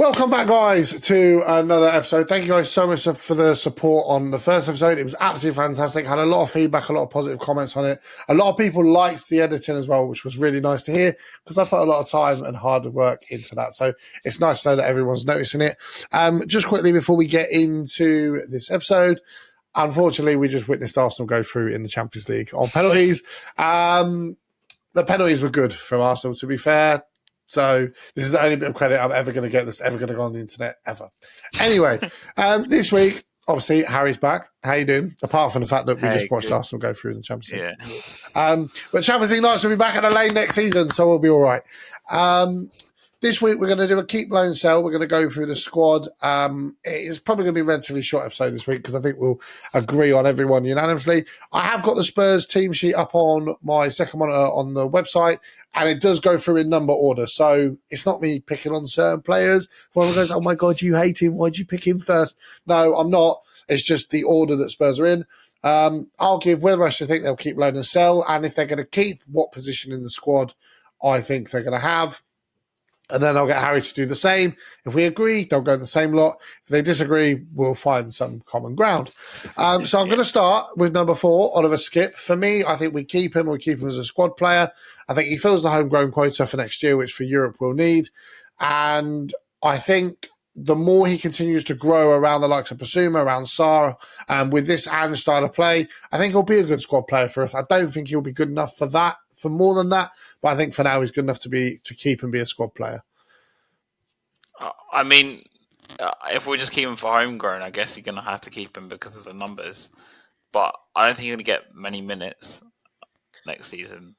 Welcome back, guys, to another episode. Thank you guys so much for the support on the first episode. It was absolutely fantastic. Had a lot of feedback, a lot of positive comments on it. A lot of people liked the editing as well, which was really nice to hear because I put a lot of time and hard work into that. So it's nice to know that everyone's noticing it. Just quickly before we get into this episode, unfortunately, we just witnessed Arsenal go through in the Champions League on penalties. The penalties were good from Arsenal, to be fair. So this is the only bit of credit I'm ever going to get that's ever going to go on the internet, ever. Anyway, this week, obviously, Harry's back. How you doing? Apart from the fact that we just watched Arsenal go through in the Champions League. Yeah. But Champions League nights will be back at the lane next season, so we'll be all right. This week, we're going to do a keep, loan, sell. We're going to go through the squad. It's probably going to be a relatively short episode this week because I think we'll agree on everyone unanimously. I have got the Spurs team sheet up on my second monitor on the website, and it does go through in number order. So it's not me picking on certain players. One goes, oh my God, you hate him. Why'd you pick him first? No, I'm not. It's just the order that Spurs are in. I'll give whether I should think they'll keep, loan, and sell, and if they're going to keep, what position in the squad I think they're going to have. And then I'll get Harry to do the same. If we agree, they'll go the same lot. If they disagree, we'll find some common ground. So I'm going to start with number 4, Oliver Skip. For me, I think we keep him. We keep him as a squad player. I think he fills the homegrown quota for next year, which for Europe we'll need. And I think the more he continues to grow around the likes of Basuma, around Sarr, and with this and style of play, I think he'll be a good squad player for us. I don't think he'll be good enough for that, for more than that. But I think for now he's good enough to keep and be a squad player. I mean, if we just keep him for homegrown, I guess you're going to have to keep him because of the numbers. But I don't think you're going to get many minutes next season.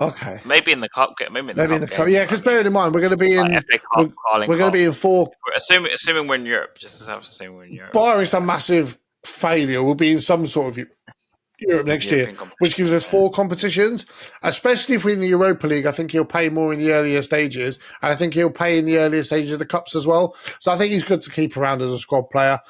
Okay, maybe in the cup game. Maybe in the cup. Yeah, because bearing in mind we're going to be in. We're going to be in 4. Assuming we're in Europe, just assuming we're in Europe. Barring some massive failure, we'll be in some sort of Europe next year, which gives us 4 competitions, especially if we're in the Europa League. I think he'll pay more in the earlier stages, and I think he'll pay in the earlier stages of the Cups as well. So I think he's good to keep around as a squad player.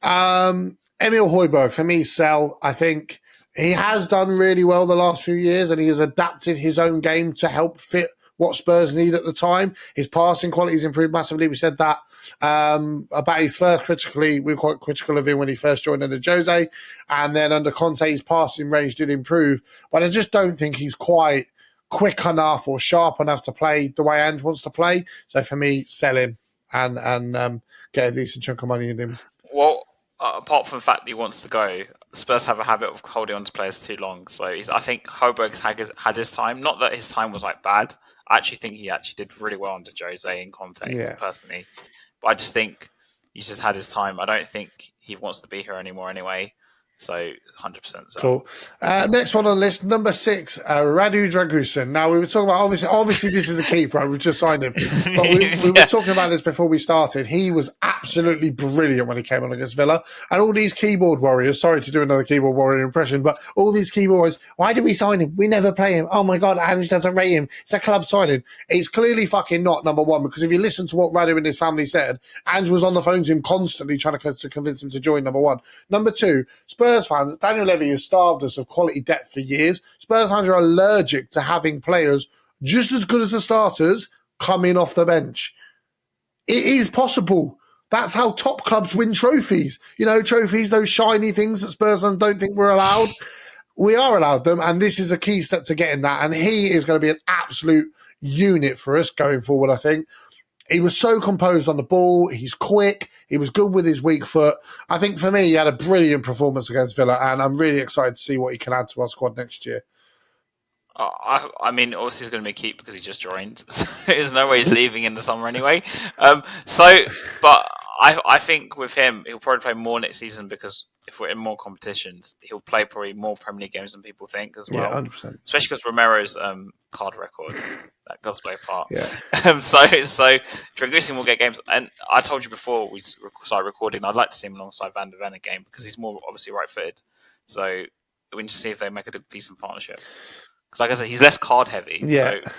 Emil Højbjerg, for me, sell. I think he has done really well the last few years, and he has adapted his own game to help fit what Spurs need at the time. His passing quality has improved massively. We said that about his first critically. We were quite critical of him when he first joined under Jose. And then under Conte, his passing range did improve. But I just don't think he's quite quick enough or sharp enough to play the way Ange wants to play. So for me, sell him and get a decent chunk of money in him. Well, apart from the fact that he wants to go, Spurs have a habit of holding on to players too long. So I think Højbjerg's had his time. Not that his time was bad. I actually think he actually did really well under Jose and Conte, personally. But I just think he's just had his time. I don't think he wants to be here anymore anyway. So 100%. So. Cool. Next one on the list, number 6, Radu Dragusin. Now, we were talking about, obviously this is a keeper. We've just signed him. But we were talking about this before we started. He was absolutely brilliant when he came on against Villa. And all these keyboard warriors, sorry to do another keyboard warrior impression, but all these keyboard warriors, why did we sign him? We never play him. Oh my God, Ange doesn't rate him. It's a club signing. It's clearly fucking not, number 1, because if you listen to what Radu and his family said, Ange was on the phone to him constantly trying to convince him to join, number 1. Number 2, Spurs fans, Daniel Levy has starved us of quality depth for years. Spurs fans are allergic to having players just as good as the starters coming off the bench. It is possible. That's how top clubs win trophies. You know, trophies, those shiny things that Spurs fans don't think we're allowed. We are allowed them, and this is a key step to getting that. And he is going to be an absolute unit for us going forward, I think. He was so composed on the ball. He's quick. He was good with his weak foot. I think for me, he had a brilliant performance against Villa, and I'm really excited to see what he can add to our squad next year. I mean, obviously he's going to be a keep because he just joined. So there's no way he's leaving in the summer anyway. But I think with him, he'll probably play more next season because if we're in more competitions, he'll play probably more Premier League games than people think as well. Yeah, 100%. Especially because Romero's card record, that does play a part. Yeah. So Dragusin will get games. And I told you before we started recording, I'd like to see him alongside Van der Ven again because he's more obviously right-footed. So we need to see if they make a decent partnership. Because like I said, he's less card heavy. Yeah. So.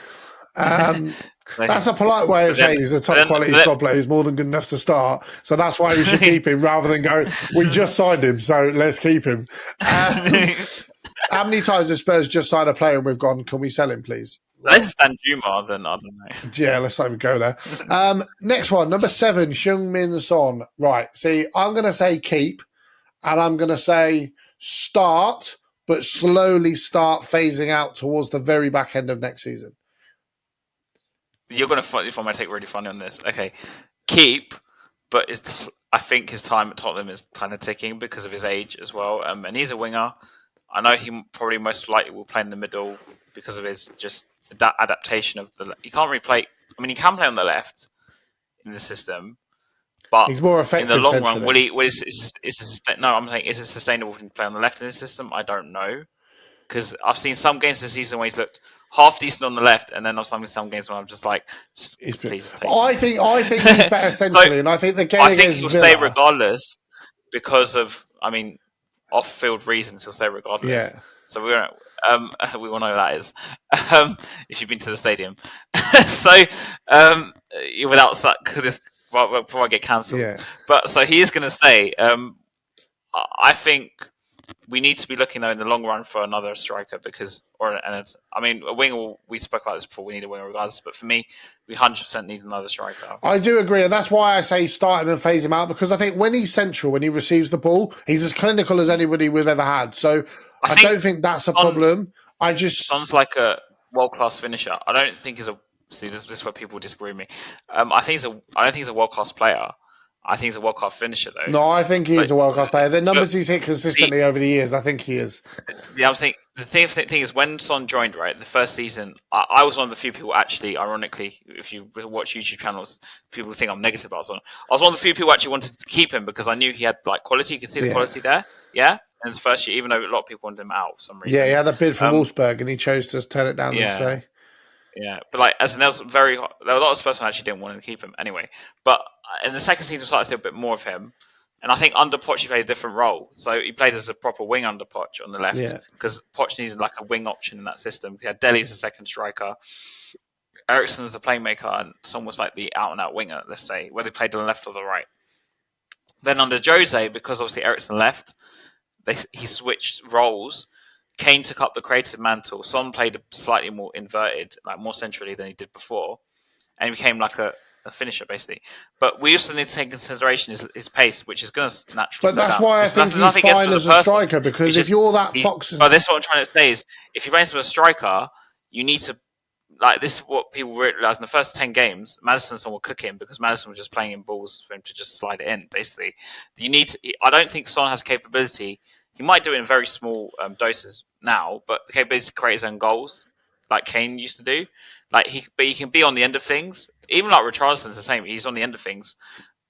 That's a polite way of saying he's a top quality squad player. He's more than good enough to start. So that's why we should keep him rather than go, we just signed him, so let's keep him. How many times have Spurs just signed a player and we've gone, can we sell him, please? Unless it's Dan Juma, then I don't know. Yeah, let's not even go there. Next one, number 7, Heung-min Son. Right, see, I'm going to say keep, and I'm going to say start, but slowly start phasing out towards the very back end of next season. You're going to find my take really funny on this. Okay, keep, but I think his time at Tottenham is kind of ticking because of his age as well. And he's a winger. I know he probably most likely will play in the middle because of his just adaptation of the. He can't really play. I mean, he can play on the left in the system, but he's more effective in the long run, centrally. will he? No, I'm saying, is it sustainable for him to play on the left in the system? I don't know, because I've seen some games this season where he's looked half decent on the left, and then I've seen some games where I'm just like, please take. I think he's better centrally, and I think the game against he'll Villa, stay regardless because of, I mean, off-field reasons. He'll stay regardless. Yeah. So we won't know what that is if you've been to the stadium. So without this, before I get cancelled. Yeah. But so he is going to stay. I think we need to be looking though in the long run for another striker a winger. We spoke about this before. We need a winger regardless, but for me, we 100% need another striker. I do agree, and that's why I say start him and phase him out, because I think when he's central, when he receives the ball, he's as clinical as anybody we've ever had. So I don't think that's a problem. Son's like a world-class finisher. I don't think he's a. See, this is where people disagree with me. I don't think he's a world-class player. I think he's a world-class finisher, though. No, I think he is a world-class player. The numbers he's hit consistently over the years, I think he is. Yeah, the thing is, when Son joined, right, the first season, I was one of the few people actually, ironically, if you watch YouTube channels, people think I'm negative about Son. I was one of the few people who actually wanted to keep him because I knew he had like quality. You could see the quality there. Yeah, in his first year, even though a lot of people wanted him out for some reason. Yeah, he had a bid from Wolfsburg, and he chose to turn it down and stay. Yeah, but like, there were a lot of Spurs fans actually didn't want to keep him anyway. But in the second season, we started to see a bit more of him, and I think under Poch he played a different role. So he played as a proper wing under Poch on the left, because Poch needed like a wing option in that system. He had Dele as a second striker, Eriksen as the playmaker, and Son was like the out-and-out winger. Let's say whether he played on the left or the right. Then under Jose, because obviously Eriksen left, he switched roles. Kane took up the creative mantle. Son played slightly more inverted, like more centrally than he did before, and he became like a finisher basically. But we also need to take into consideration his pace, which is going to naturally. But that's why I think he's fine as a striker, because if you're that fox. But this is what I'm trying to say is, if you play him as a striker, you need to. Like, this is what people realize in the first 10 games, Maddison will cook him because Maddison was just playing in balls for him to just slide it in, basically. I don't think Son has capability. He might do it in very small doses now, but the capability to create his own goals, like Kane used to do. But he can be on the end of things. Even like Richarlison's the same. He's on the end of things.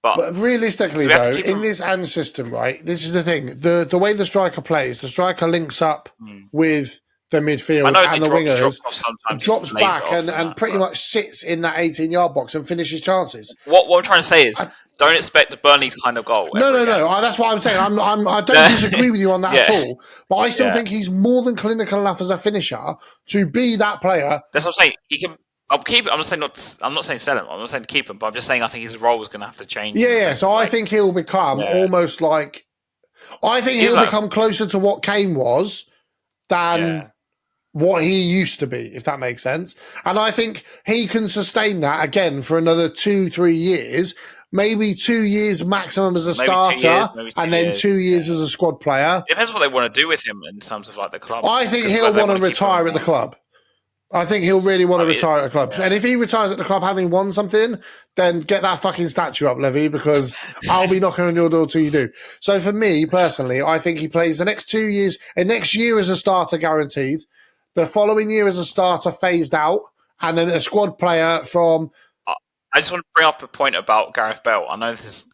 But realistically, though, in this AND system, right, this is the thing. The way the striker plays, the striker links up with the midfield and the wingers, drops back and pretty much sits in that 18-yard box and finishes chances. What I'm trying to say is, don't expect the Burnley kind of goal. No. That's what I'm saying. I don't disagree with you on that at all. But I still think he's more than clinical enough as a finisher to be that player. That's what I'm saying. He can. I'll keep it. I'm not saying sell him. I'm not saying keep him. But I'm just saying I think his role is going to have to change. Yeah. So I think he'll become almost like. I think he'll become closer to what Kane was than what he used to be, if that makes sense. And I think he can sustain that again for another 2-3 years. Maybe 2 years maximum as a starter, and then 2 years as a squad player. It depends what they want to do with him in terms of like the club. I think he'll want to retire at the club. I think he'll really want to retire at the club. And if he retires at the club having won something, then get that fucking statue up, Levy, because I'll be knocking on your door till you do. So for me, personally, I think he plays the next 2 years, and next year as a starter guaranteed, the following year as a starter phased out, and then a squad player from... I just want to bring up a point about Gareth Bale. I know this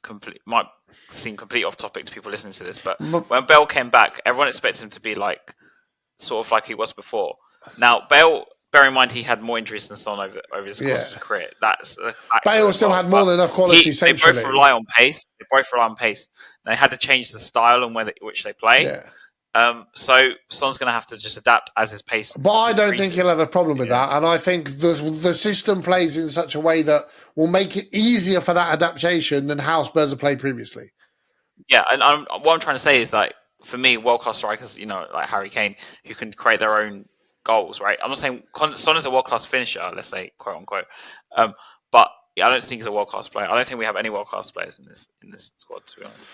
might seem completely off topic to people listening to this, but when Bale came back, everyone expected him to be like sort of like he was before. Now, Bale, bear in mind, he had more injuries than Son over his course of his career. That's Bale still had more than enough quality centrally. They both rely on pace. They had to change the style and which they play. Yeah. So Son's going to have to just adapt as his pace. But I don't think he'll have a problem with that. And I think the system plays in such a way that will make it easier for that adaptation than how Spurs have played previously. Yeah, and what I'm trying to say is, like, for me, world-class strikers, like Harry Kane, who can create their own goals, right? I'm not saying Son is a world class finisher, let's say, quote unquote, but I don't think he's a world class player. I don't think we have any world class players in this squad, to be honest.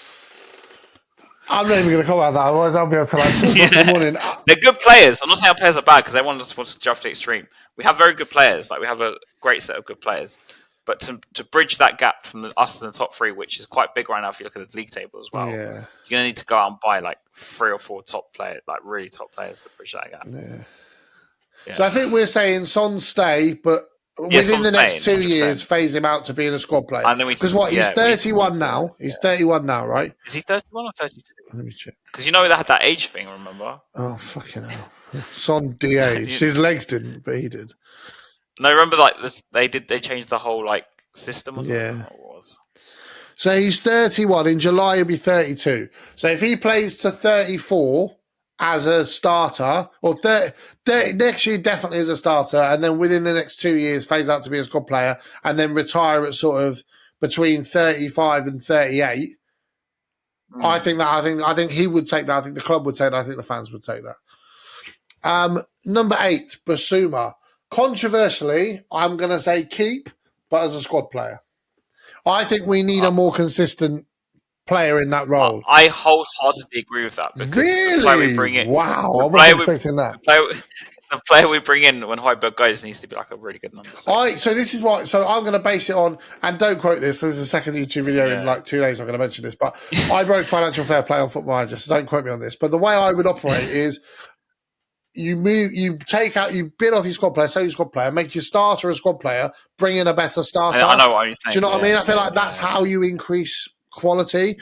I'm not even going to comment on that, otherwise I'll be able to like 2 o'clock in the morning. They're good players. I'm not saying our players are bad because everyone just wants to jump to the extreme. We have very good players. Like we have a great set of good players. But to bridge that gap from us to the top three, which is quite big right now if you look at the league table as well, Yeah. you're going to need to go out and buy like 3 or 4 top players, like really top players to bridge that gap. Yeah. So I think we're saying Son stay, but within the next 2 years, phase him out to being a squad player. Because he's 31 now. He's 31 now, right? Is he 31 or 32? Let me check. Because they had that age thing, remember? Oh, fucking hell. Son de-aged. His legs didn't, but he did. No, remember like this, they changed the whole like system or something? Yeah. So he's 31. In July, he'll be 32. So if he plays to 34 as a starter, or 30, next year definitely as a starter, and then within the next 2 years, phase out to be a squad player, and then retire at sort of between 35 and 38. I think he would take that. I think the club would take that. I think the fans would take that. Number 8, Basuma. Controversially, I'm going to say keep, but as a squad player. I think we need a more consistent player in that role. I wholeheartedly agree with that. Because really? The player we bring in, wow, I wasn't expecting that. The player we bring in when Højbjerg goes needs to be like a really good number 6. So this is what. So I'm going to base it on, and don't quote this. There's a second YouTube video in like 2 days. I'm going to mention this, but I wrote financial fair play on Football Manager, so don't quote me on this. But the way I would operate is you bid off your squad player, sell your squad player, make your starter a squad player, bring in a better starter. I know what you're saying. Do you know what I mean? I feel like that's how you increase quality.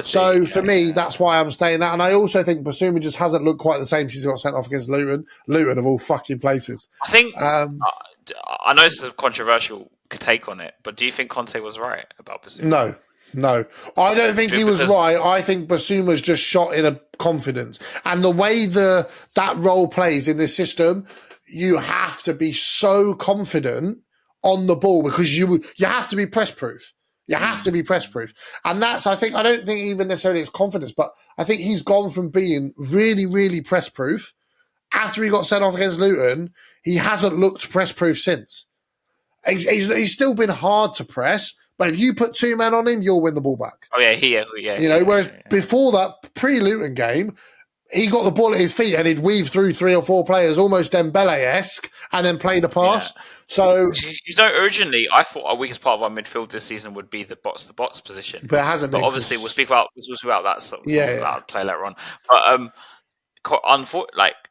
So for me, that's why I'm staying that. And I also think Basuma just hasn't looked quite the same since he got sent off against Luton. Luton of all fucking places. I think I know this is a controversial take on it, but do you think Conte was right about Basuma? No. I don't think he was right. I think Basuma's just shot in a confidence. And the way that role plays in this system, you have to be so confident on the ball because you have to be press proof. You have to be press proof. And I don't think even necessarily it's confidence, but I think he's gone from being really, really press proof. After he got sent off against Luton, he hasn't looked press proof since. He's still been hard to press, but if you put 2 men on him, you'll win the ball back. Oh, yeah. Whereas before that pre-Luton game, he got the ball at his feet and he'd weave through 3 or 4 players, almost Dembele-esque, and then play the pass. Yeah. So, originally, I thought our weakest part of our midfield this season would be the box position, but it hasn't been. But obviously, we'll speak about that sort of that play later on. But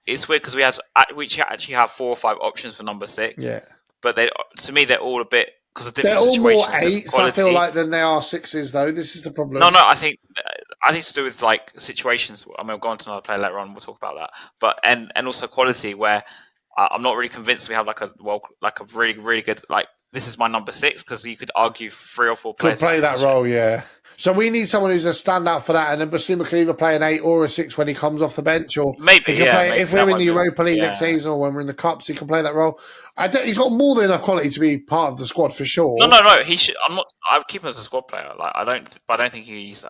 it's weird because we actually have 4 or 5 options for number 6. Yeah, but to me, they're all a bit. They're all more 8s, I feel like, than they are 6s, though. This is the problem. No, I think it's to do with like situations. I mean, we'll go on to another player later on. We'll talk about that. But and also quality, where I'm not really convinced we have like a really really good this is my number 6 because you could argue 3 or 4 players could play that role, yeah. So we need someone who's a standout for that, and then Basuma can either play an 8 or a 6 when he comes off the bench, or maybe he can play if we're in the Europa League next season or when we're in the cups, he can play that role. He's got more than enough quality to be part of the squad for sure. No. He should. I would keep him as a squad player. I don't think he's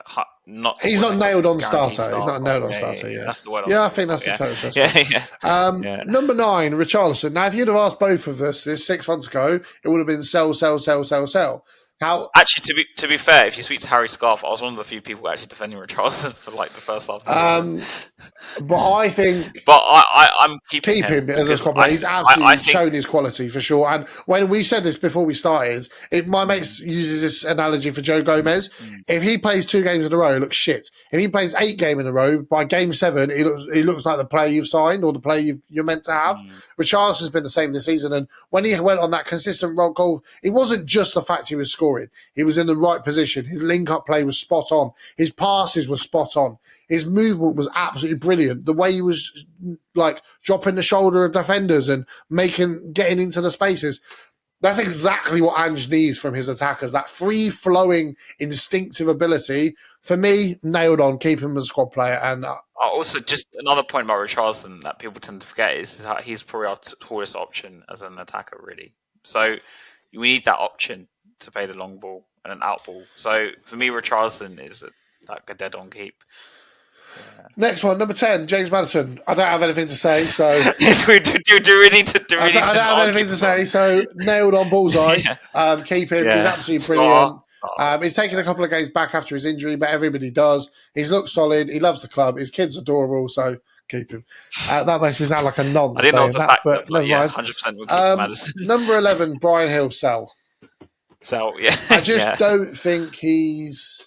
not. He's not nailed on starter. He's not nailed on starter. Yeah, that's the word. I think that's the fair assessment. Number 9, Richarlison. Now, if you'd have asked both of us this 6 months ago, it would have been sell. Actually, to be fair, if you speak to Harry Scarf, I was one of the few people actually defending Richarlison for the first half. But I think, I'm keeping him as a squad player. He's absolutely shown his quality for sure. And when we said this before we started, my mate uses this analogy for Joe Gomez. If he plays 2 games in a row, it looks shit. If he plays 8 games in a row, by game 7, he looks like the player you've signed or the player you're meant to have. Richarlison's been the same this season, and when he went on that consistent goal, it wasn't just the fact he was scoring. He was in the right position. His link-up play was spot on. His passes were spot on. His movement was absolutely brilliant. The way he was dropping the shoulder of defenders and getting into the spaces. That's exactly what Ange needs from his attackers. That free-flowing, instinctive ability. For me, nailed on. Keep him as a squad player. And also, just another point about Richarlison that people tend to forget is that he's probably our tallest option as an attacker, really. So we need that option to play the long ball and an out ball. So for me, Richarlison is a dead-on keep. Next one, number 10, James Maddison. I don't have anything to say, so do we need to? I don't have anything to say, so nailed on bullseye. Keep him. He's absolutely brilliant. He's taken a couple of games back after his injury, but everybody does. He's looked solid. He loves the club. His kid's adorable, so keep him. That makes me sound like a nonce saying that, but never mind. 100% will keep Maddison. Number 11, Brian Hill, sell. Sell, yeah. I just don't think he's...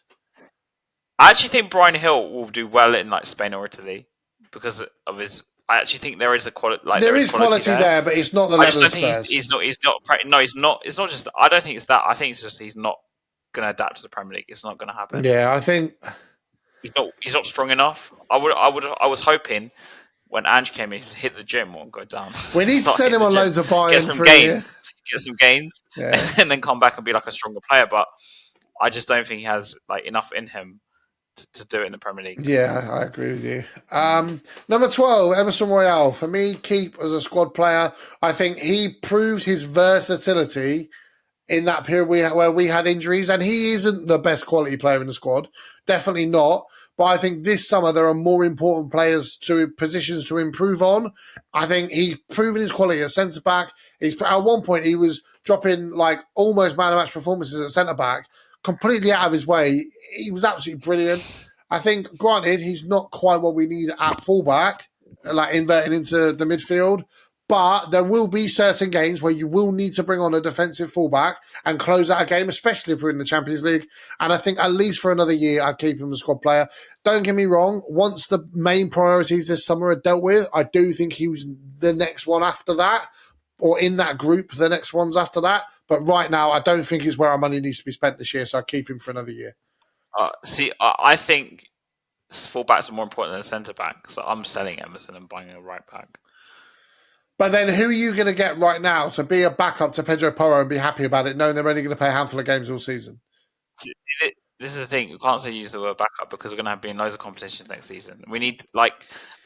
I actually think Brian Hill will do well in like Spain or Italy because of his. I actually think there is a quality. Like there is quality there, but it's not the level of Spurs. He's not. No, he's not. It's not just. I don't think it's that. I think it's just he's not going to adapt to the Premier League. It's not going to happen. Yeah, I think he's not. He's not strong enough. I was hoping when Ange came in, he'd hit the gym or go down. We need to send him on loads of buy-in get some gains, and then come back and be like a stronger player. But I just don't think he has like enough in him to do it in the Premier League. Yeah, I agree with you. Number 12, Emerson Royale. For me, keep as a squad player. I think he proved his versatility in that period where we had injuries, and he isn't the best quality player in the squad. Definitely not. But I think this summer there are more important positions to improve on. I think he's proven his quality at centre back. At one point he was dropping like almost man of match performances at centre back, completely out of his way. He was absolutely brilliant. I think, granted, he's not quite what we need at fullback, like inverting into the midfield, but there will be certain games where you will need to bring on a defensive fullback and close out a game, especially if we're in the Champions League. And I think at least for another year, I'd keep him as a squad player. Don't get me wrong. Once the main priorities this summer are dealt with, I do think he was the next one after that, or in that group, the next ones after that. But right now, I don't think it's where our money needs to be spent this year, so I'll keep him for another year. I think fullbacks are more important than centre-back, so I'm selling Emerson and buying a right-back. But then who are you going to get right now to be a backup to Pedro Porro and be happy about it, knowing they're only going to play a handful of games all season? This is the thing. We can't say use the word backup because we're going to be in loads of competitions next season. We need like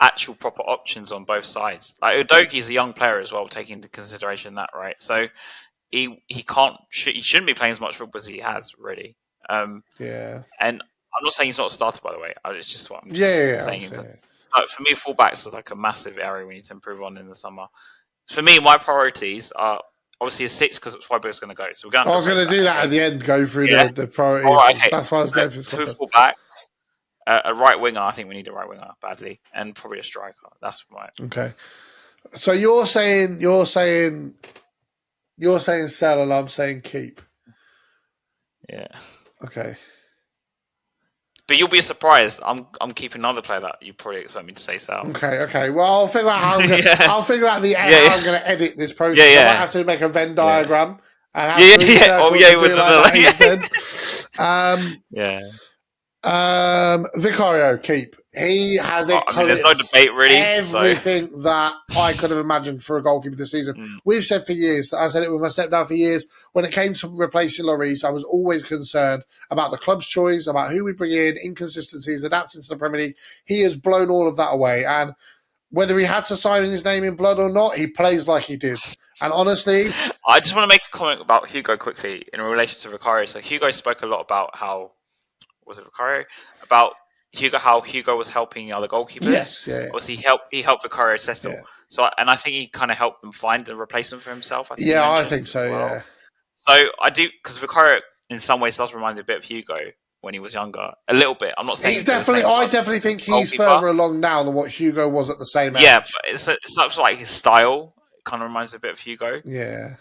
actual proper options on both sides. Like Udogi's a young player as well, taking into consideration that, right? So he shouldn't be playing as much football as he has, really. Yeah. And I'm not saying he's not a starter, by the way. It's just what I'm saying. But for me, fullbacks is like a massive area we need to improve on in the summer. For me, my priorities are obviously a 6 because it's Freiburg's going to go. So we're going. I was going to do that at the end. Go through the priorities. All right, okay. That's why I was going for 2 fullbacks, a right winger. I think we need a right winger badly, and probably a striker. That's right. Okay. So you're saying sell, and I'm saying keep. Yeah. Okay. But you'll be surprised. I'm keeping another player that you probably expect me to say sell. Okay. Well, I'll figure out how I'm going. I'll figure out how I'm going to edit this process. I might have to make a Venn diagram and have 3 circles instead. Vicario, keep. He has there's no debate really. Everything that I could have imagined for a goalkeeper this season. We've said for years, I said it with my stepdad for years, when it came to replacing Lloris, I was always concerned about the club's choice, about who we bring in, inconsistencies, adapting to the Premier League. He has blown all of that away. And whether he had to sign his name in blood or not, he plays like he did. And honestly... I just want to make a comment about Hugo quickly in relation to Vicario. So Hugo spoke a lot about how... Was it Vicario? About how Hugo was helping other goalkeepers. Yes, yeah. Obviously, he helped Vicario settle. Yeah. So, and I think he kind of helped them find a replacement for himself. I think so. Well. Yeah. So I do, because Vicario in some ways does remind me a bit of Hugo when he was younger, a little bit. I'm not saying he's definitely. I definitely think he's further along now than what Hugo was at the same age. Yeah, but it's not like his style. It kind of reminds me a bit of Hugo. Yeah.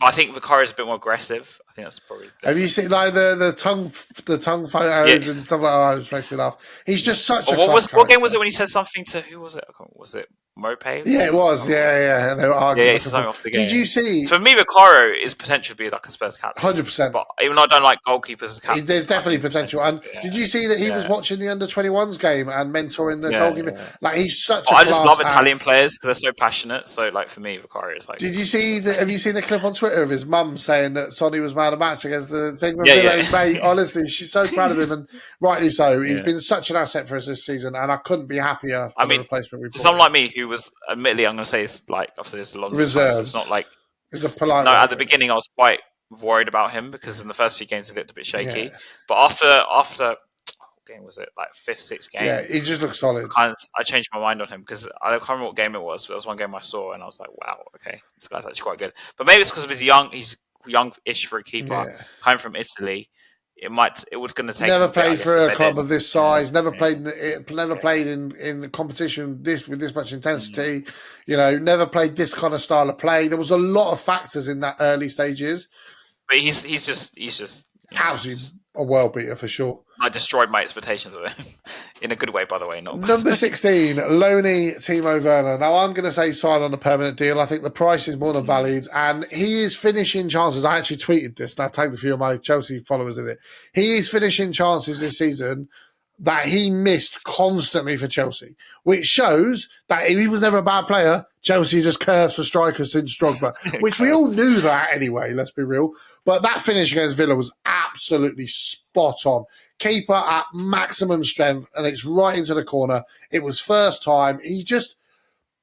I think Vicario is a bit more aggressive. I think that's probably. Have you seen like the tongue photos and stuff like that? Which makes me laugh. He's just such a. What game was it when he said something to who was it? Was it Mope? Yeah, it was. Yeah. They were arguing. Off the game. Did you see? So for me, Vicario is potential to be like a Spurs captain. 100%. But even though I don't like goalkeepers as captain, there's definitely potential. And did you see that he was watching the under-21s game and mentoring the goalkeeper? Yeah. Like he's such. I just love Italian players because they're so passionate. So like for me, Vicario is like. Did you see? Have you seen the clip on Twitter of his mum saying that Sonny was man of match against the thing? Mate, honestly, she's so proud of him, and rightly so. He's been such an asset for us this season, and I couldn't be happier for the replacement we brought. Someone like me who was admittedly, I'm going to say it's like obviously it's a long reserved. So it's not like it's a polite. No, at the beginning I was quite worried about him because in the first few games he looked a bit shaky. Yeah. But after game was it? Like fifth, sixth game. Yeah, he just looks solid. I changed my mind on him because I can't remember what game it was, but there was one game I saw and I was like, wow, okay, this guy's actually quite good. But maybe it's because of he's young-ish for a keeper, Yeah. coming from Italy. It was going to take Never him a bit, I played guess, for to a bed club in. of this size. Never played Yeah. in the competition with this much intensity. You know, never played this kind of style of play. There was a lot of factors in that early stages. But he's just Absolutely just a world beater for sure. I destroyed my expectations of him in a good way, by the way, not a bad Number way. 16, Loney Timo Werner. Now, I'm going to say sign on a permanent deal. I think the price is more than valid, and he is finishing chances. I actually tweeted this, and I tagged a few of my Chelsea followers in it. He is finishing chances this season that he missed constantly for Chelsea, which shows that if he was never a bad player, Chelsea just cursed for strikers since Drogba, which we all knew that anyway, let's be real. But that finish against Villa was absolutely spot on. Keeper at maximum strength, and it's right into the corner. It was first time.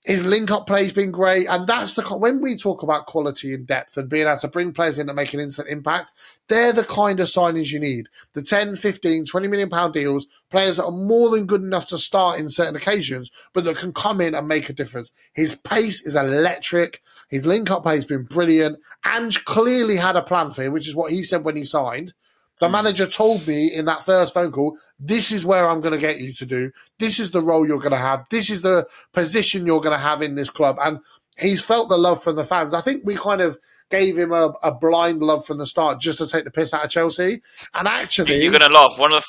His link-up play's been great, and that's when we talk about quality and depth and being able to bring players in that make an instant impact, they're the kind of signings you need. The 10, 15, 20 million pound deals, players that are more than good enough to start in certain occasions, but that can come in and make a difference. His pace is electric. His link-up play has been brilliant. Ange clearly had a plan for him, which is what he said when he signed. The manager told me in that first phone call, this is where I'm going to get you to do. This is the role you're going to have. This is the position you're going to have in this club. And he's felt the love from the fans. I think we kind of gave him a blind love from the start just to take the piss out of Chelsea. And actually... You're going to laugh. One of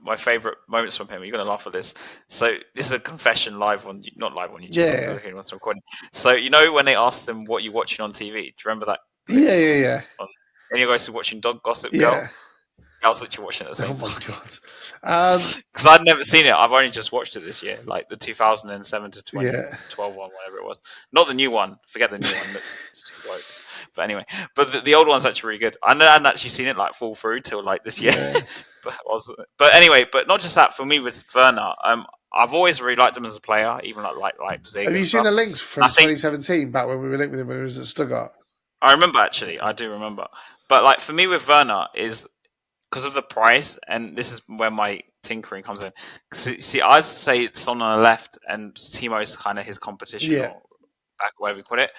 my favourite moments from him, you're going to laugh at this. So this is a confession not live on YouTube. Yeah. Recording. So you know when they asked him what you're watching on TV? Do you remember that? Yeah. And you guys are watching Dog Gossip Girl? Yeah. I was literally watching it at the same time. Oh, my God. Because I'd never seen it. I've only just watched it this year, like the 2007 to 2012 one, whatever it was. Not the new one. Forget the new one. It's too woke. But anyway, the old one's actually really good. I hadn't actually seen it like fall through till like this year. Yeah. but anyway, but not just that. For me with Werner, I've always really liked him as a player, even like Leipzig. Have you seen the links from 2017 back when we were linked with him when he was at Stuttgart? I remember, actually. I do remember. But like for me with Werner is because of the price, and this is where my tinkering comes in. See, I'd say it's on the left, and Timo's kind of his competition, or back, whatever you put it.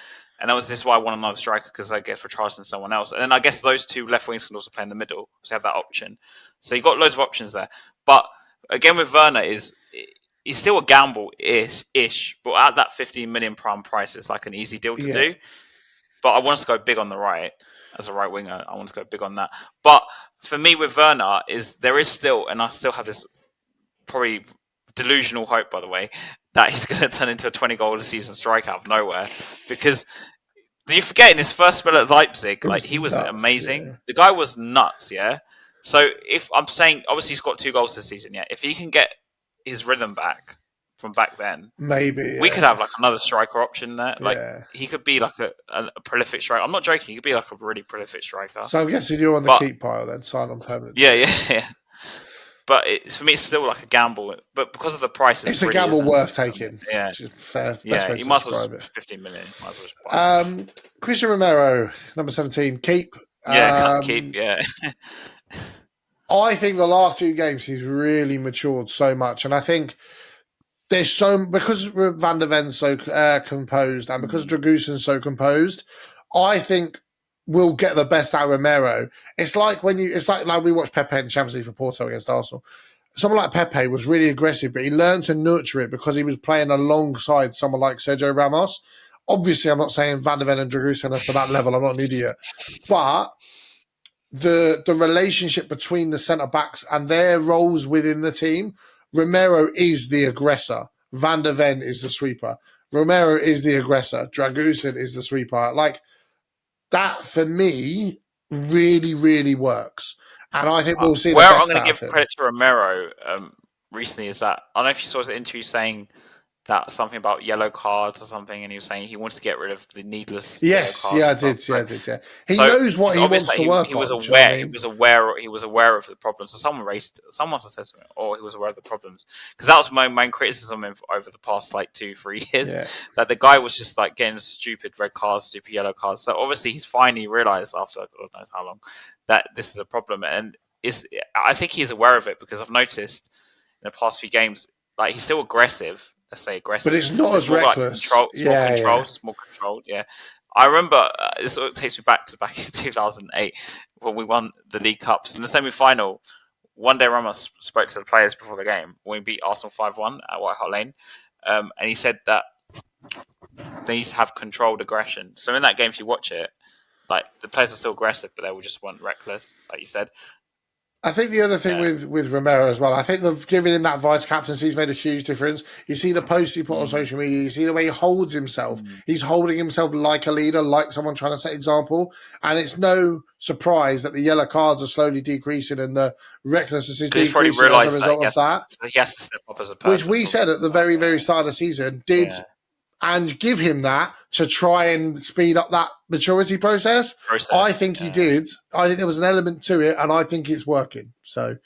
And this is why I want another striker, because I get for Charleston someone else. And then I guess those two left wings can also play in the middle, so you have that option. So you've got loads of options there. But again, with Werner, he's still a gamble-ish, but at that 15 million pound price, it's like an easy deal to do. But I want us to go big on the right. As a right winger, I want to go big on that. But for me with Werner, there is still, and I still have this probably delusional hope, by the way, that he's going to turn into a 20-goal a season striker out of nowhere. Because do you forget in his first spell at Leipzig, he was nuts, amazing. Yeah. The guy was nuts, yeah. So if I'm saying, obviously he's got 2 goals this season, yeah. If he can get his rhythm back from back then, maybe we could have like another striker option there. Like he could be like a prolific striker. I'm not joking. He could be like a really prolific striker. So I'm guessing you're on the keep pile then, sign on permanent. Yeah. But for me, it's still like a gamble. But because of the price, it's a gamble worth taking. Yeah, fair. Yeah, you must as well 15 million. Christian Romero, number 17, keep. Yeah, keep. Yeah. I think the last 2 games he's really matured so much, and I think. Because Van der Ven's so composed and because Dragusin's so composed, I think we'll get the best out of Romero. It's like like we watched Pepe in the Champions League for Porto against Arsenal. Someone like Pepe was really aggressive, but he learned to nurture it because he was playing alongside someone like Sergio Ramos. Obviously, I'm not saying Van der Ven and Dragusin are to that level. I'm not an idiot. But the relationship between the centre-backs and their roles within the team, Romero is the aggressor. Van der Ven is the sweeper. Romero is the aggressor. Dragusin is the sweeper. Like, that, for me, really, really works. And I think we'll see the best out of him. Where I'm going to give credit to Romero recently is that, I don't know if you saw his interview saying that something about yellow cards or something, and he was saying he wants to get rid of the needless. Yes, I did. He knows what he wants to work on. He was aware. He was aware of the problems. So someone must have said something, or he was aware of the problems, because that was my main criticism over the past 2-3 years. Yeah. That the guy was just getting stupid red cards, stupid yellow cards. So obviously he's finally realised after God knows how long that this is a problem, and I think he's aware of it because I've noticed in the past few games, like he's still aggressive. Let's say aggressive, but it's not as more reckless. It's more controlled. It's more controlled. Yeah, I remember this sort of takes me back in 2008 when we won the League Cups in the semi-final. One day Ramos spoke to the players before the game when we beat Arsenal 5-1 at White Hart Lane, and he said that they need to have controlled aggression. So in that game, if you watch it, like the players are still aggressive, but they just weren't reckless, like you said. I think the other thing with Romero as well, I think they've given him that vice captaincy has made a huge difference. You see the posts he put on social media, you see the way he holds himself. He's holding himself like a leader, like someone trying to set example. And it's no surprise that the yellow cards are slowly decreasing and the recklessness is decreasing as a result of that. So he has to step up as a person. Which we said at the very, very start of the season and give him that to try and speed up that maturity process. I think he did. I think there was an element to it, and I think it's working. So,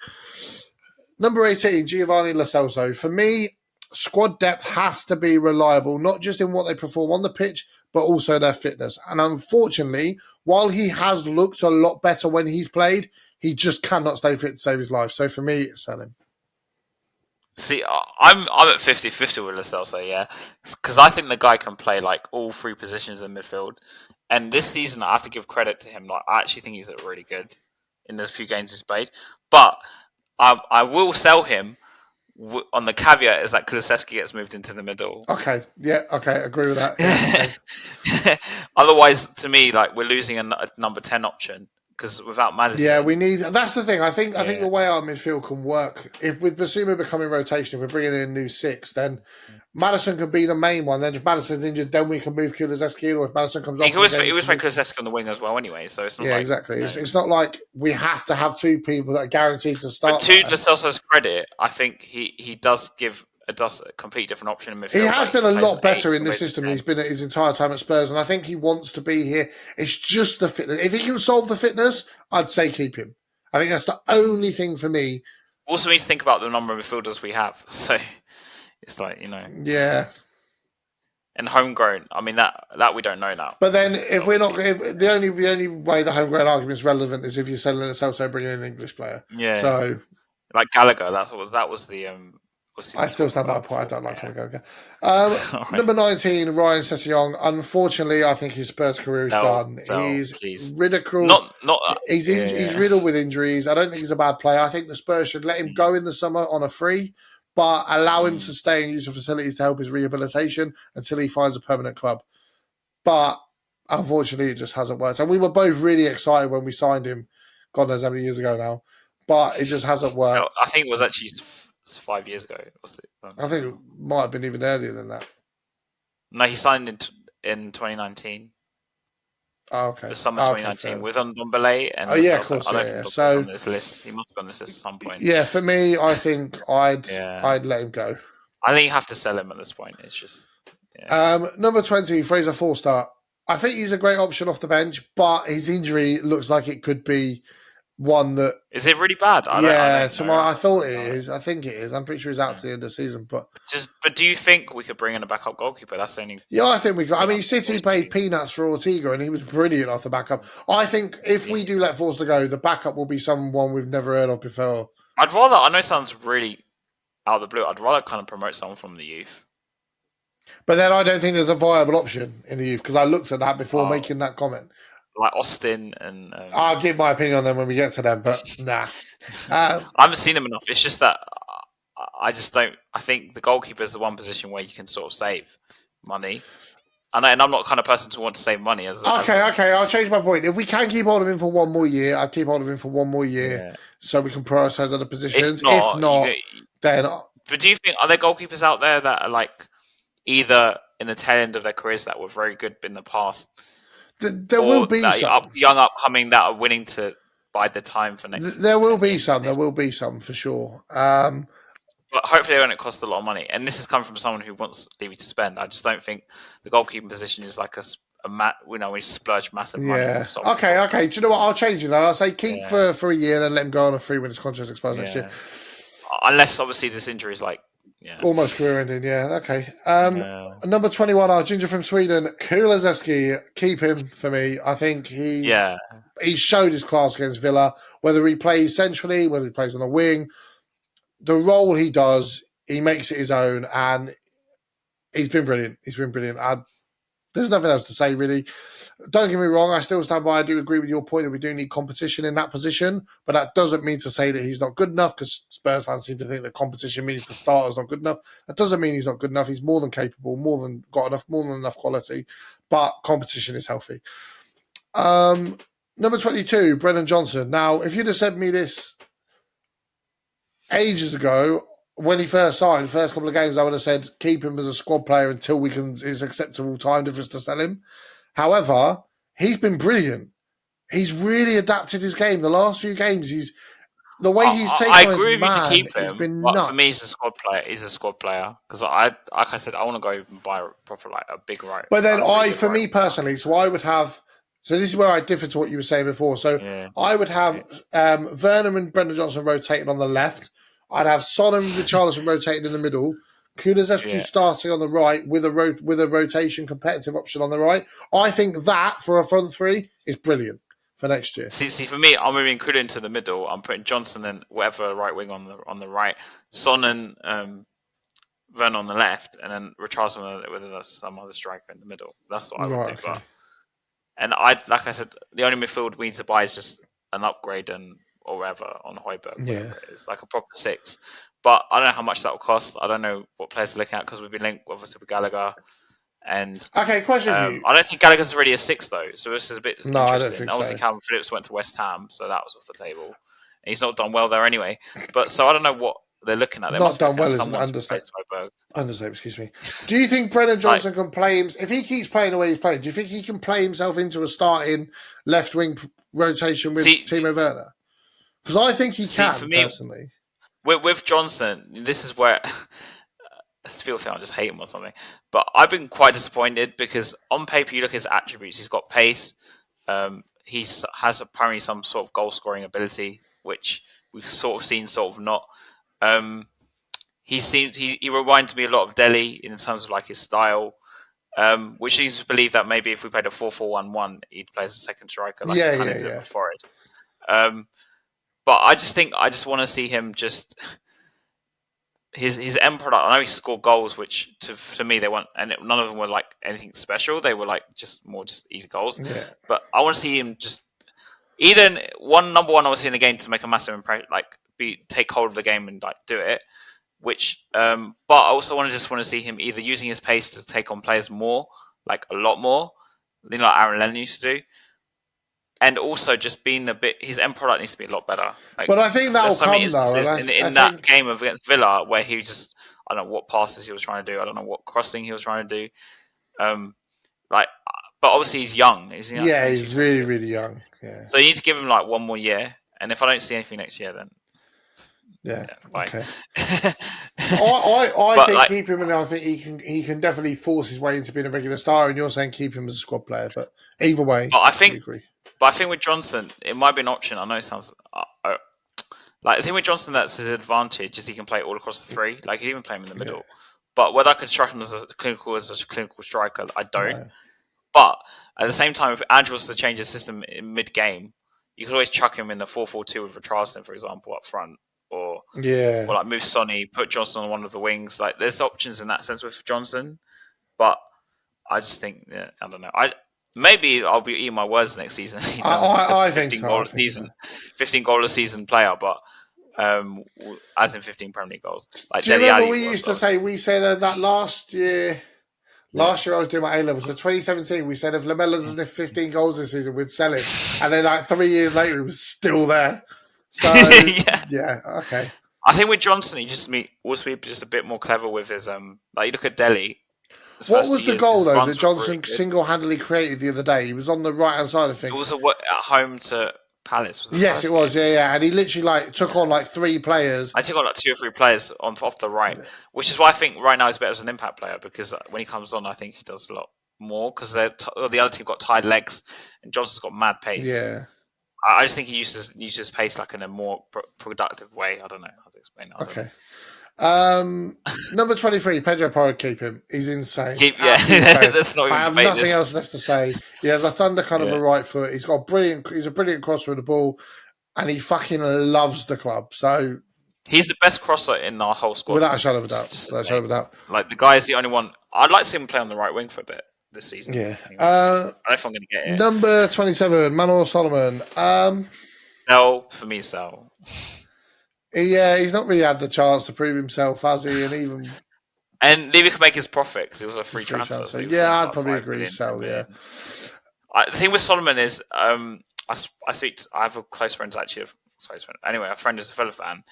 number 18, Giovanni Lo Celso. For me, squad depth has to be reliable, not just in what they perform on the pitch, but also their fitness. And unfortunately, while he has looked a lot better when he's played, he just cannot stay fit to save his life. So for me, sell him. See, I'm at 50-50 with Lo Celso, yeah, because I think the guy can play like all three positions in midfield. And this season, I have to give credit to him. Like, I actually think he's really good in the few games he's played. But I will sell him on the caveat is that Kulusevski gets moved into the middle. Okay, agree with that. Yeah, okay. Otherwise, to me, like we're losing a number 10 option. Because without Maddison... Yeah, we need... That's the thing. I think the way our midfield can work, if with Basuma becoming rotation, if we're bringing in a new 6, then Maddison could be the main one. Then if Maddison's injured, then we can move Kulusevski, or if Maddison comes off... He always play Kulusevski on the wing as well anyway, so it's not like... exactly. It's not like we have to have two people that are guaranteed to start. But to Lo Celso's credit, I think he does give... It does a complete different option in midfield. He has been a lot better in this system. He's been at his entire time at Spurs, and I think he wants to be here. It's just the fitness. If he can solve the fitness, I'd say keep him. I think that's the only thing for me. Also, need to think about the number of midfielders we have. So it's like yeah. And homegrown. I mean that we don't know now. But then if we're not, the only way the homegrown argument is relevant is if you're selling it so bringing in an English player. Yeah. So like Gallagher, that was the. I still stand by a point. I don't like Gallagher. Number 19, Ryan Sessegnon. Unfortunately, I think his Spurs career is done. He's ridiculed. He's riddled with injuries. I don't think he's a bad player. I think the Spurs should let him go in the summer on a free, but allow him to stay and use the facilities to help his rehabilitation until he finds a permanent club. But unfortunately, it just hasn't worked. And we were both really excited when we signed him. God knows how many years ago now. But it just hasn't worked. I think it was actually 5 years ago. I think it might have been even earlier than that. No, he signed in 2019. Oh, okay. The summer 2019 with Ndombele. And of course. So on this list. He must be on this list at some point. Yeah, for me, I think I'd let him go. I think you have to sell him at this point. It's just number 20, Fraser Forster. I think he's a great option off the bench, but his injury looks like it could be one that... Is it really bad? I thought it is. I think it is. I'm pretty sure he's out to the end of the season. But do you think we could bring in a backup goalkeeper? That's the only... Yeah, I think we could. I mean, City paid peanuts for Ortega, and he was brilliant off the backup. I think if we do let Forster go, the backup will be someone we've never heard of before. I know it sounds really out of the blue, I'd rather kind of promote someone from the youth. But then I don't think there's a viable option in the youth, because I looked at that before making that comment. Like Austin and... I'll give my opinion on them when we get to them, but nah. I haven't seen them enough. It's just that I just don't... I think the goalkeeper is the one position where you can sort of save money. And I'm not the kind of person to want to save money. Okay, I'll change my point. If we can keep hold of him for one more year, I'd keep hold of him for one more year so we can prioritise other positions. If not, then... But do you think... Are there goalkeepers out there that are like either in the tail end of their careers that were very good in the past... There will be some young upcoming that are willing to bide the time for next. There will be some. There will be some for sure. But hopefully, it won't cost a lot of money. And this has come from someone who wants Levy to spend. I just don't think the goalkeeping position is like we splurge massive money. Yeah. Okay. Do you know what? I'll change it. I'll say keep for a year, and then let him go on a free when his contract expires next year. Unless obviously this injury is like Yeah. Almost career ending, yeah. Okay. Yeah. Number 21, our ginger from Sweden, Kulusevski. Keep him for me. I think he's showed his class against Villa, whether he plays centrally, whether he plays on the wing. The role he does, he makes it his own, and he's been brilliant. He's been brilliant. There's nothing else to say, really. Don't get me wrong, I still stand by. I do agree with your point that we do need competition in that position, but that doesn't mean to say that he's not good enough, because Spurs fans seem to think that competition means the starter's not good enough. That doesn't mean he's not good enough. He's more than capable, more than enough quality, but competition is healthy. Number 22, Brennan Johnson. Now, if you'd have said me this ages ago, when he first signed, the first couple of games, I would have said keep him as a squad player until it's acceptable time for us to sell him. However, he's been brilliant. He's really adapted his game. The last few games, the way he's taken I on his agree with you to man, keep it's him, been but nuts. for me, he's a squad player. He's a squad player because like I said, I want to go and buy a proper a big right. But then for me right personally, so I would have. So this is where I differ to what you were saying before. So I would have Vernon and Brendan Johnson rotating on the left. I'd have Son and Richarlison rotating in the middle. Kulusevski starting on the right with a rotation competitive option on the right. I think that for a front three is brilliant for next year. See, for me, I'm moving Kudus into the middle. I'm putting Johnson and whatever right wing on the right, Son and Vernon on the left, and then Richarlison with some other striker in the middle. That's what I would do. Okay. But like I said, the only midfield we need to buy is just an upgrade or whatever on Højbjerg, whatever it is, like a proper 6. But I don't know how much that will cost. I don't know what players to look at because we've been linked obviously with Gallagher. And okay, question for you. I don't think Gallagher's already a 6 though, so this is a bit interesting. I don't think obviously, so. Calvin Phillips went to West Ham, so that was off the table. And he's not done well there anyway. But so I don't know what they're looking at. They not done well is an understatement. Excuse me. Do you think Brennan Johnson can play him? If he keeps playing the way he's playing, do you think he can play himself into a starting left wing rotation with Timo Werner? Because I think he can, for me, personally. With Johnson, this is where people think I just hate him or something. But I've been quite disappointed because on paper, you look at his attributes. He's got pace. He has apparently some sort of goal scoring ability, which we've sort of seen, sort of not. He reminds me a lot of Delhi in terms of like his style, which leads to believe that maybe if we played a 4-4-1-1, he'd play as a second striker like he kind of did with Forest. But I just want to see him just his end product. I know he scored goals, which to me they weren't, and none of them were like anything special. They were like just easy goals. Yeah. But I want to see him just either number one. I want to see in the game to make a massive impression, like take hold of the game and like do it. But I also want to see him either using his pace to take on players more, like a lot more, like Aaron Lennon used to do, and also just being his end product needs to be a lot better. Like, but I think that will come though. In that game against Villa, where he just, I don't know what passes he was trying to do, I don't know what crossing he was trying to do, but obviously he's young. He's really, really young. Yeah. So you need to give him like one more year, and if I don't see anything next year, then. Yeah. Okay. So I think keep him, and I think he can definitely force his way into being a regular star. And you're saying keep him as a squad player, but either way, I agree. But I think with Johnson, it might be an option. I know it sounds like the thing with Johnson that's his advantage is he can play all across the three. Like he can even play him in the middle. But whether I could strike him as a clinical striker, I don't. No. But at the same time, if Andrew was to change the system in mid-game, you could always chuck him in the 4-4-2 with Richarlison, for example, up front. Or like move Sonny, put Johnson on one of the wings. Like there's options in that sense with Johnson, but I just think I don't know. Maybe I'll be eating my words next season. I think so. 15 goal a season player, but as in 15 Premier League goals. Like do you remember we used to say? We said that last year. Last year I was doing my A-levels. For 2017, we said if Lamela doesn't have 15 goals this season, we'd sell him. And then like 3 years later, he was still there. So okay. I think with Johnson, he just also be just a bit more clever with his like you look at Delhi. What was the goal though that Johnson single-handedly created the other day? He was on the right-hand side of things. It was at home to Palace. Yes, it was. Yeah, and he literally took on 3 players. I took on 2 or 3 players off the right, which is why I think right now he's better as an impact player because when he comes on, I think he does a lot more because the other team got tired legs and Johnson's got mad pace. Yeah. I just think he uses pace like in a more productive way. I don't know how to explain it. Okay. Number 23, Pedro Porro, keep him. He's insane. Yeah, Absolutely insane. that's not I even have debate nothing this. else left to say. He has a thunder kind of a right foot. He's a brilliant crosser of the ball, and he fucking loves the club. So he's the best crosser in our whole squad. without a shadow of a doubt. Like the guy is the only one. I'd like to see him play on the right wing for a bit this season. Yeah. Anyway. I don't know if I'm going to get it. Number 27, Manor Solomon. Sell for me, sell. Yeah, he's not really had the chance to prove himself, has he? And Levy could make his profit because it was a free transfer. So yeah, I'd probably agree. Sell, yeah. The thing with Solomon is, I have a close friend actually. Anyway, a friend is a fellow fan,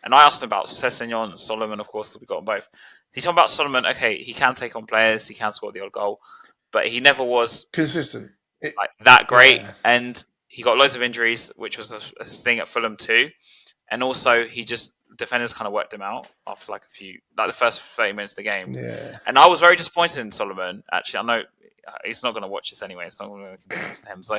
and I asked him about Sessegnon and Solomon, of course, because we got them both. He's talking about Solomon. Okay, he can take on players, he can score the odd goal, but he never was consistent, that great, and he got loads of injuries, which was a thing at Fulham too. And also, defenders kind of worked him out after the first 30 minutes of the game. Yeah. And I was very disappointed in Solomon. Actually, I know he's not going to watch this anyway. It's not going to make a difference to him. So,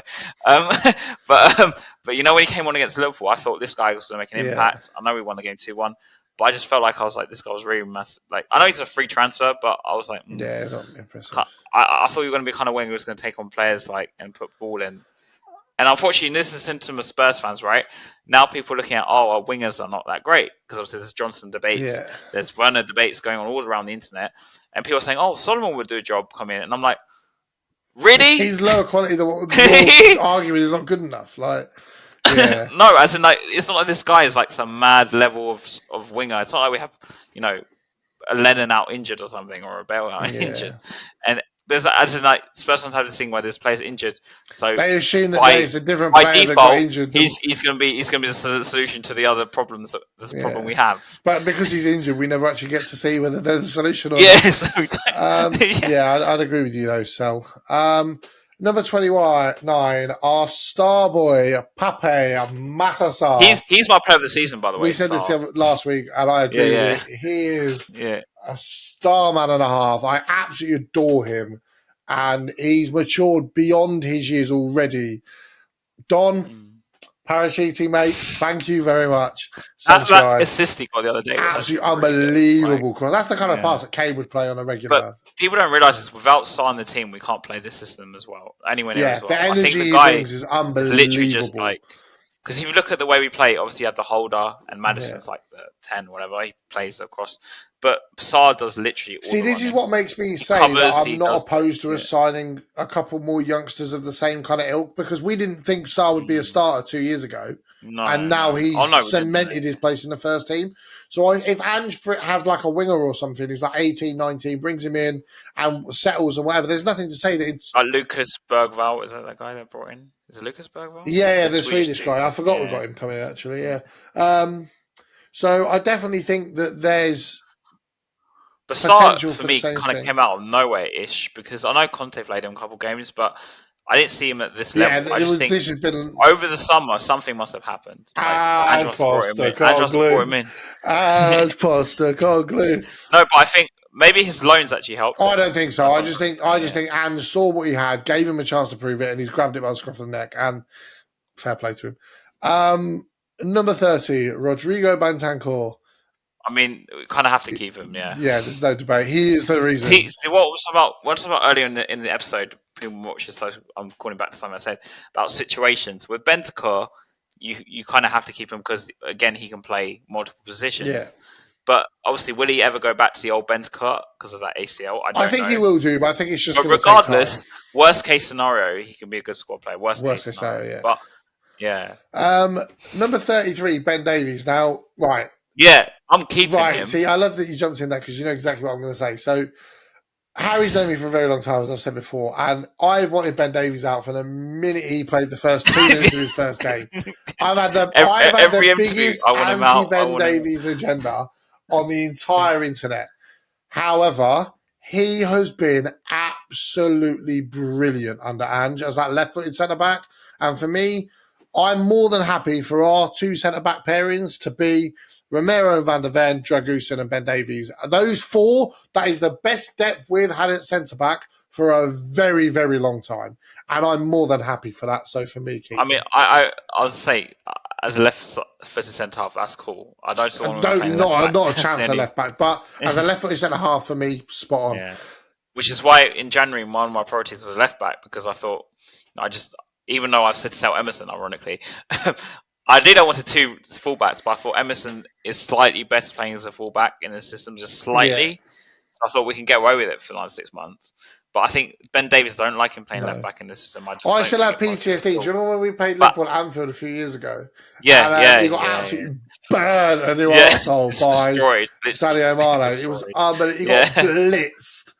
but when he came on against Liverpool, I thought this guy was going to make an impact. I know we won the game 2-1, but I just felt like this guy was really massive. Like, I know he's a free transfer, but I was like, not impressive. I thought you were going to be kind of winger who was going to take on players and put ball in. And unfortunately, this is a symptom of Spurs fans, right? Now people are looking at, our wingers are not that great. Because obviously there's Johnson debates, there's Werner debates going on all around the internet. And people are saying, Solomon would do a job, come in. And I'm like, really? He's lower quality than what you're arguing is not good enough. No, as in, it's not like this guy is some mad level of winger. It's not like we have, a Lennon out injured or something, or a Bale out injured. And Spurs fans have this thing where this player's injured, so they assume that there's a different player default, that got injured. He's going to be the solution to the other problems. That's a problem we have. But because he's injured, we never actually get to see whether there's a solution or not. I'd agree with you though, Sel. Number 29, our star boy, Pape Massasa. He's my player of the season, by the way. We said this last week, and I agree with it. He is a star man and a half. I absolutely adore him, and he's matured beyond his years already. Don, parachuting, mate, thank you very much. That assist he got the other day was absolutely unbelievable. That's the kind of pass that Kane would play on a regular. But people don't realise this. Without Sa on the team, we can't play this system as well. Anywhere near as well. The energy I think he brings is unbelievable. Literally just because if you look at the way we play, obviously you have the holder and Madison's the 10, whatever. He plays across. But Sa does literally all this is what makes me say that I'm not opposed to us signing a couple more youngsters of the same kind of ilk, because we didn't think Sa would be a starter 2 years ago. And now he's cemented his place in the first team. So if Ange has a winger or something who's 18, 19, brings him in and settles and whatever, there's nothing to say that it's... Lucas Bergvall, is that guy they brought in? Is it Lucas Bergvall? Yeah, the Swedish guy. I forgot we got him coming in, actually, so I definitely think that there's potential for me kind of came out of nowhere-ish, because I know Conte played him a couple of games, but I didn't see him at this level. I just think this has been... over the summer, something must have happened. Ange Poster can't glue. No, but I think maybe his loans actually helped. I don't think so. I just think Ange saw what he had, gave him a chance to prove it, and he's grabbed it by the scruff of the neck. And fair play to him. Number 30, Rodrigo Bentancur. I mean, we kind of have to keep him, yeah. Yeah, there's no debate. He is the reason. See, what was about earlier in the episode, people watch this, so I'm calling back to something I said, about situations. With Bentancur, you kind of have to keep him because, again, he can play multiple positions. Yeah. But obviously, will he ever go back to the old Bentancur because of that ACL? I think he will do, but I think it's just going to take time. Regardless, worst case scenario, he can be a good squad player. Worst case scenario, yeah. But, yeah. Number 33, Ben Davies. Now, right. Yeah, I'm keeping him. See, I love that you jumped in there because you know exactly what I'm going to say. So, Harry's known me for a very long time, as I've said before, and I wanted Ben Davies out from the minute he played the first 2 minutes of his first game. I've had the biggest anti-Ben Davies agenda on the entire internet. However, he has been absolutely brilliant under Ange as that left-footed centre-back. And for me, I'm more than happy for our 2 centre-back pairings to be Romero and Van der Ven, Dragusin and Ben Davies. Those 4, that is the best depth we've had at centre-back for a very, very long time. And I'm more than happy for that. So for me, keep I mean, him. I was say as a left-footed centre half, that's cool. I don't still want to be No, playing left back. not a That's chance the at only, left back. But as a left footed centre half, for me, spot on. yeah. Which is why in January one of my priorities was left back because I thought I just even though I've said to sell Emerson, ironically, I did. I wanted two fullbacks, but I thought Emerson is slightly better playing as a fullback in the system, just slightly. Yeah. So I thought we can get away with it for like 6 months. But I think Ben Davies don't like him playing No. left back in the system. I I don't still think have it works. PTSD. Do you remember when we played But Liverpool at Anfield a few years ago? yeah, And he got absolutely burned a new yeah. arsehole It's by destroyed. Sadio Mane. It was Destroyed. unbelievable. He Yeah. got blitzed.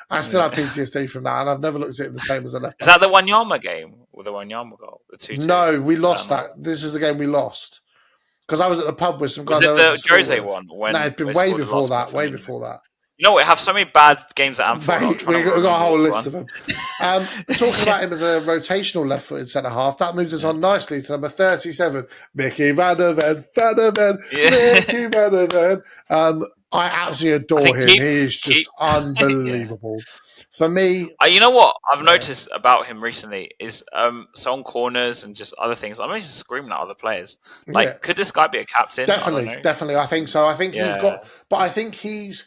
I still have Yeah. PTSD from that, and I've never looked at it the same as a left Is back. that the Wanyama game with the Wanyama goal? The 2-2? No, we lost that. that. This is the game we lost. Because I was at the pub with some Was guys I it went to the school Jose with. one? When No, it'd been they way scored the before last goal that. from Way Nunez? before that. You know, we have so many bad games at Anfield. Mate, we've got a whole list of them. Talking about him as a rotational left-footed centre-half, that moves us on nicely to number 37, Mickey Van der Ven. Mickey Van der Ven. I absolutely adore him. He is just unbelievable. For me... you know what I've noticed about him recently is so on corners and just other things, I'm just screaming at other players. Like, could this guy be a captain? Definitely. I think so. I think he's got... But I think he's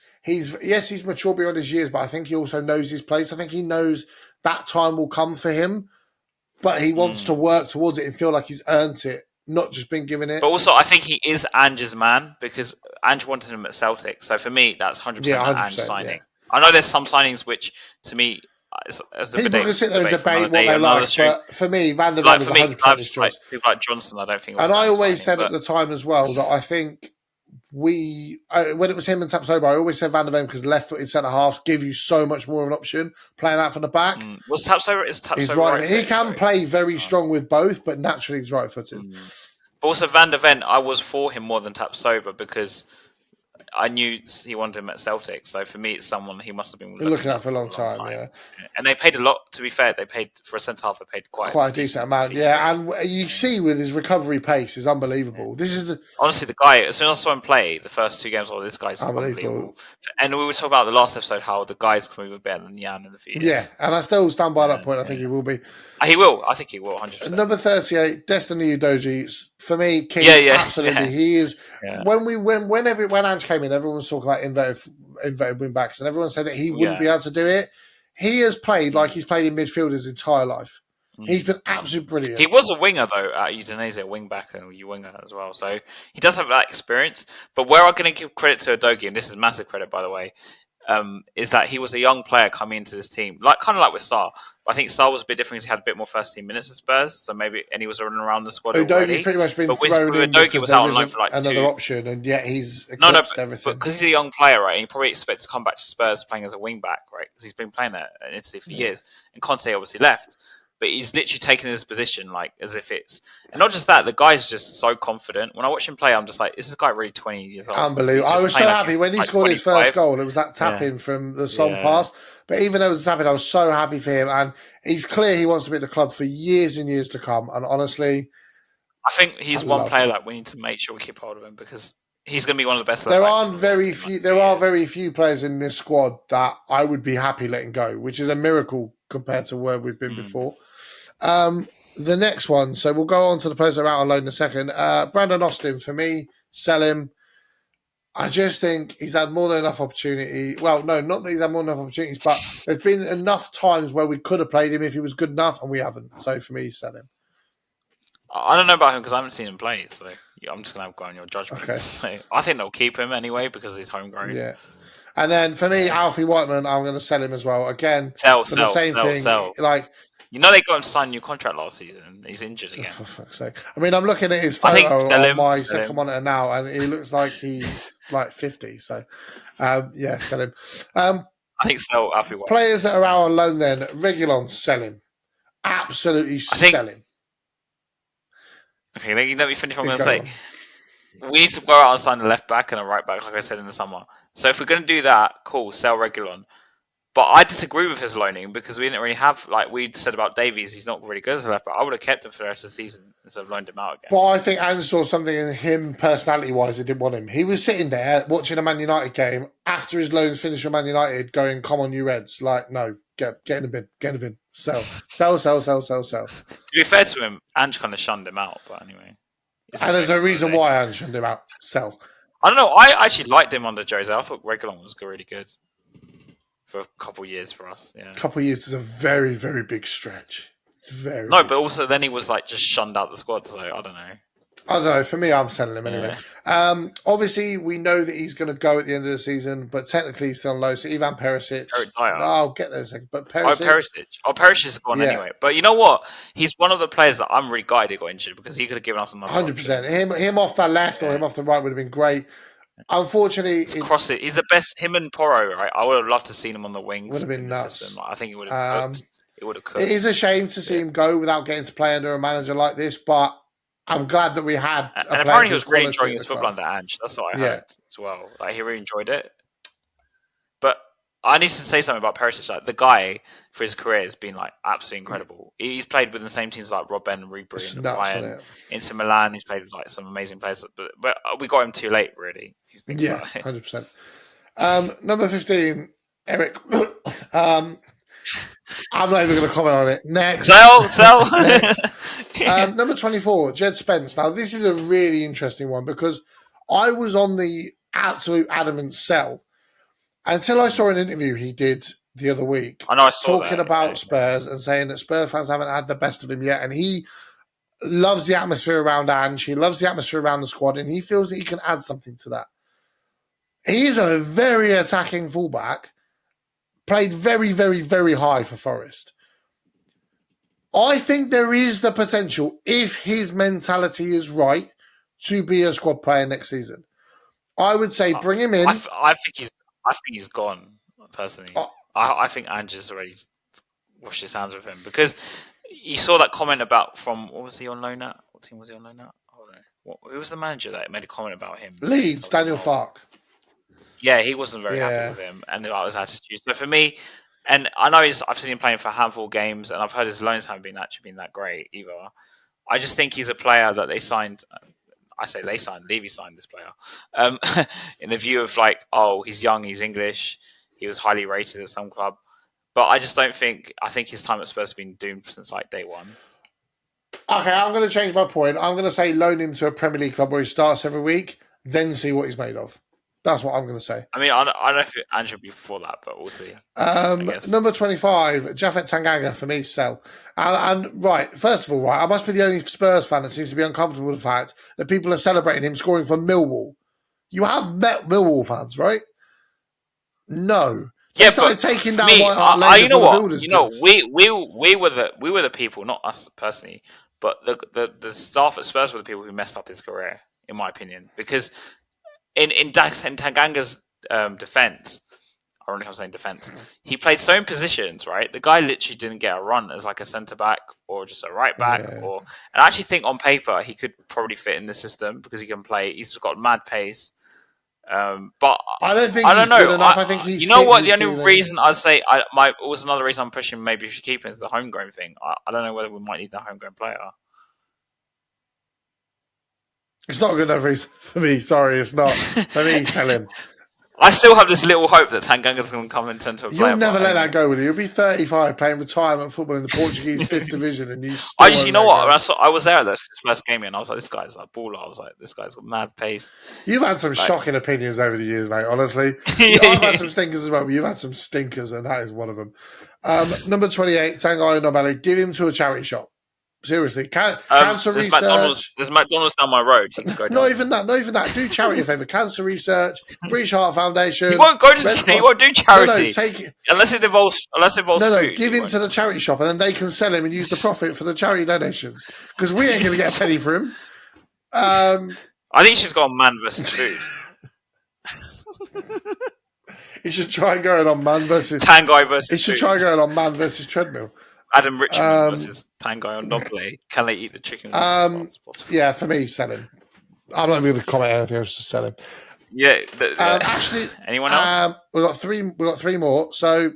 mature beyond his years, but I think he also knows his place. I think he knows that time will come for him, but he wants to work towards it and feel like he's earned it, not just been given it. But also, I think he is Ange's man because Ange wanted him at Celtic. So for me, that's 100% Ange signing. Yeah. I know there's some signings which, to me, as the people can sit there and debate what they like, but for me, Van der Ven is 100% his choice. People like Johnson, I don't think. And I always said at the time as well that I think when it was him and Tapsoba, I always said Van der Ven because left-footed centre halves give you so much more of an option playing out from the back. Was Tapsoba? He's right. He can play very strong with both, but naturally he's right-footed. But also Van der Ven, I was for him more than Tapsoba because I knew he wanted him at Celtic. So for me, it's someone he must have been looking at for a long time. Yeah. And they paid a lot. To be fair, they paid for a centre half. They paid quite a decent amount. Yeah, and you see with his recovery pace is unbelievable. This is honestly the guy. As soon as I saw him play the first two games, this guy's unbelievable. And we were talking about the last episode how the guy's going to be better than Jan in the future. Yeah, and I still stand by that point. I think he will be. He will. I think he will. 100%. Number 38, Destiny Udoji. For me, king. Absolutely, he is. Yeah. When Ange came in, everyone was talking about inverted wing backs, and everyone said that he wouldn't be able to do it. He has played like he's played in midfield his entire life. He's been absolutely brilliant. He was a winger though at Udinese, a wing back and a winger as well. So he does have that experience. But where I'm going to give credit to Udogie, and this is massive credit by the way, is that he was a young player coming into this team, kind of like with Sarr. But I think Sarr was a bit different because he had a bit more first team minutes at Spurs, so and he was running around the squad already. Udogie's pretty much been thrown in because was out on loan for another option, and yet he's everything. Because he's a young player, right? And he probably expects to come back to Spurs playing as a wing back, right? Because he's been playing there in Italy for years, and Conte obviously left. But he's literally taken his position as if it's... And not just that, the guy's just so confident. When I watch him play, I'm just like, is this guy really 20 years old? Unbelievable. I was so happy when he scored his first goal. It was that tap-in from the Son pass. But even though it was a tap-in, I was so happy for him. And he's clear he wants to be at the club for years and years to come. And honestly... I think he's one player that we need to make sure we keep hold of him because he's going to be one of the best. There are very few players in this squad that I would be happy letting go, which is a miracle compared to where we've been before. The next one, so we'll go on to the players that are out on loan in a second. Brandon Austin, for me, sell him. I just think he's had more than enough opportunity. Well, no, not that he's had more than enough opportunities, but there's been enough times where we could have played him if he was good enough, and we haven't. So for me, sell him. I don't know about him because I haven't seen him play, so I'm just going to go on your judgment. Okay. So I think they'll keep him anyway because he's homegrown. Yeah. And then for me, Alfie Whiteman, I'm going to sell him as well. Again, sell, the same thing. Like, they got him to sign a new contract last season. He's injured again. For fuck's sake. I mean, I'm looking at his photo on my second monitor now, and he looks like he's like 50. So, sell him. I think sell Alfie Whiteman. Players that are out on loan then, Reguilon, sell him. Absolutely sell him. Okay, let me finish what I'm going to say. We need to go out and sign a left back and a right back, like I said in the summer. So if we're going to do that, cool, sell Reguilon. But I disagree with his loaning because we didn't really have, like we said about Davies, he's not really good as a left back. I would have kept him for the rest of the season instead of loaned him out again. But I think Ange saw something in him personality-wise that didn't want him. He was sitting there watching a Man United game after his loans finished with Man United going, come on, you Reds. Like, no, get in the bin, get in the bin, sell. To be fair to him, Ange kind of shunned him out, but anyway. And there's a reason why Ange shunned him out. Sell. I don't know. I actually liked him under Jose. I thought Reguilon was really good for a couple of years for us. Yeah, a couple of years is a very, very big stretch. Very. No, but also then he was like just shunned out the squad. So I don't know. I don't know. For me, I'm selling him anyway. Yeah. Obviously, we know that he's going to go at the end of the season, but technically he's still on low. So Ivan Perisic. I'll get there in a second. But Perisic. Perisic is gone anyway. But you know what? He's one of the players that I'm really gutted he got injured because he could have given us another 100%. Him off that left or him off the right would have been great. Unfortunately, he's the best. Him and Porro, right? I would have loved to see him on the wings. Would have been nuts. I think it would have cooked. It would have cooked. It is a shame to see him go without getting to play under a manager like this, but I'm glad that we had. And apparently, he was really enjoying his football under Ange. That's what I heard as well. Like he really enjoyed it. But I need to say something about Perisic. Like the guy for his career has been like absolutely incredible. He's played with the same teams like Robben and Ribery and Bayern, Inter Milan. He's played with like some amazing players, but we got him too late, really. If you think about it. 100%. Number 15, Eric. I'm not even going to comment on it. Next. Sell. Next. Number 24, Jed Spence. Now, this is a really interesting one because I was on the absolute adamant sell until I saw an interview he did the other week. I know I saw talking about Spurs and saying that Spurs fans haven't had the best of him yet. And he loves the atmosphere around Ange. He loves the atmosphere around the squad. And he feels that he can add something to that. He is a very attacking fullback. Played very, very, very high for Forest. I think there is the potential, if his mentality is right, to be a squad player next season. I would say bring him in. I think he's gone, personally. I think Ange has already washed his hands with him because you saw that comment about what was he on loan at? What team was he on loan at? Hold on. Who was the manager that made a comment about him? Leeds, Daniel Farke. Yeah, he wasn't very happy with him and about his attitude. So for me, and I know I've seen him playing for a handful of games, and I've heard his loans haven't been that great either. I just think he's a player that they signed. I say they signed. Levy signed this player in the view of like, oh, he's young, he's English, he was highly rated at some club, but I just don't think. I think his time at Spurs has been doomed since like day one. Okay, I'm going to change my point. I'm going to say loan him to a Premier League club where he starts every week, then see what he's made of. That's what I'm going to say. I mean, I don't know if Ange will be before that, but we'll see. Number 25, Japhet Tanganga for me, sell. And right, first of all, right, I must be the only Spurs fan that seems to be uncomfortable with the fact that people are celebrating him scoring for Millwall. You have met Millwall fans, right? No. They started taking down White Hart Lane. You know what? You know, we were the people, not us personally, but the staff at Spurs were the people who messed up his career, in my opinion, because. In Tanganga's defense, I don't know if I'm saying defense, he played so many positions, right? The guy literally didn't get a run as like a centre back or just a right back, and I actually think on paper he could probably fit in the system because he can play. He's got mad pace, but I don't think he's good enough. I think he's. You know what? The only reason I'd say was another reason I'm pushing. Maybe if you keep it is the homegrown thing. I don't know whether we might need the homegrown player. It's not a good enough reason for me. Sorry, it's not. For me, sell him. I still have this little hope that Tanganga's going to come and turn to a player. You'll never let that go, will you? You'll be 35 playing retirement football in the Portuguese 5th Division and you still you know what? I was there at his first game and I was like, this guy's like baller. I was like, this guy's got mad pace. You've had some shocking opinions over the years, mate, honestly. I've had some stinkers as well, but you've had some stinkers and that is one of them. Number 28, Tanguy Ndombele, give him to a charity shop. Seriously, cancer research. There's McDonald's down my road. Not even that. Do charity a favour. Cancer research, British Heart Foundation. He won't go to. He won't do charity. No, take it unless it involves. No, give him to the charity shop, and then they can sell him and use the profit for the charity donations. Because we ain't going to get a penny for him. I think she's got Man versus Food. He should try going on Man versus Tanguy versus. He should try going on Man versus Treadmill. Adam Richmond versus Tanguy on Ndombele. Can they eat the chicken? Yeah, for me, sell him. I'm not even going to comment anything else. Just sell him. Yeah. Actually, anyone else? We got three more. So.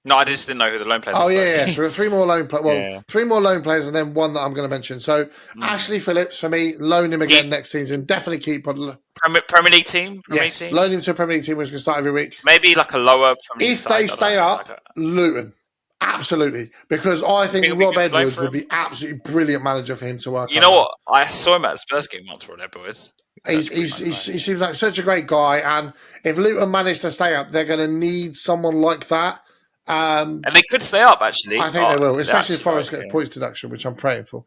No, I just didn't know who the loan players. Oh yeah. So we've got three more loan players. Well, three more loan players, and then one that I'm going to mention. So Ashley Phillips for me, loan him again next season. Definitely keep on. Premier League team. Yes, loan him to a Premier League team which can start every week. Maybe like a lower Premier League If side. they stay up, Luton. Absolutely. Because I think it'd be Rob good to loan Edwards for would him? be absolutely brilliant manager for him to work You know under. what? I saw him at the Spurs game once, Rod Edwards. He seems like such a great guy, and if Luton manage to stay up, they're going to need someone like that. And they could stay up, actually. I think they will, especially if Forest right, get points deduction, which I'm praying for.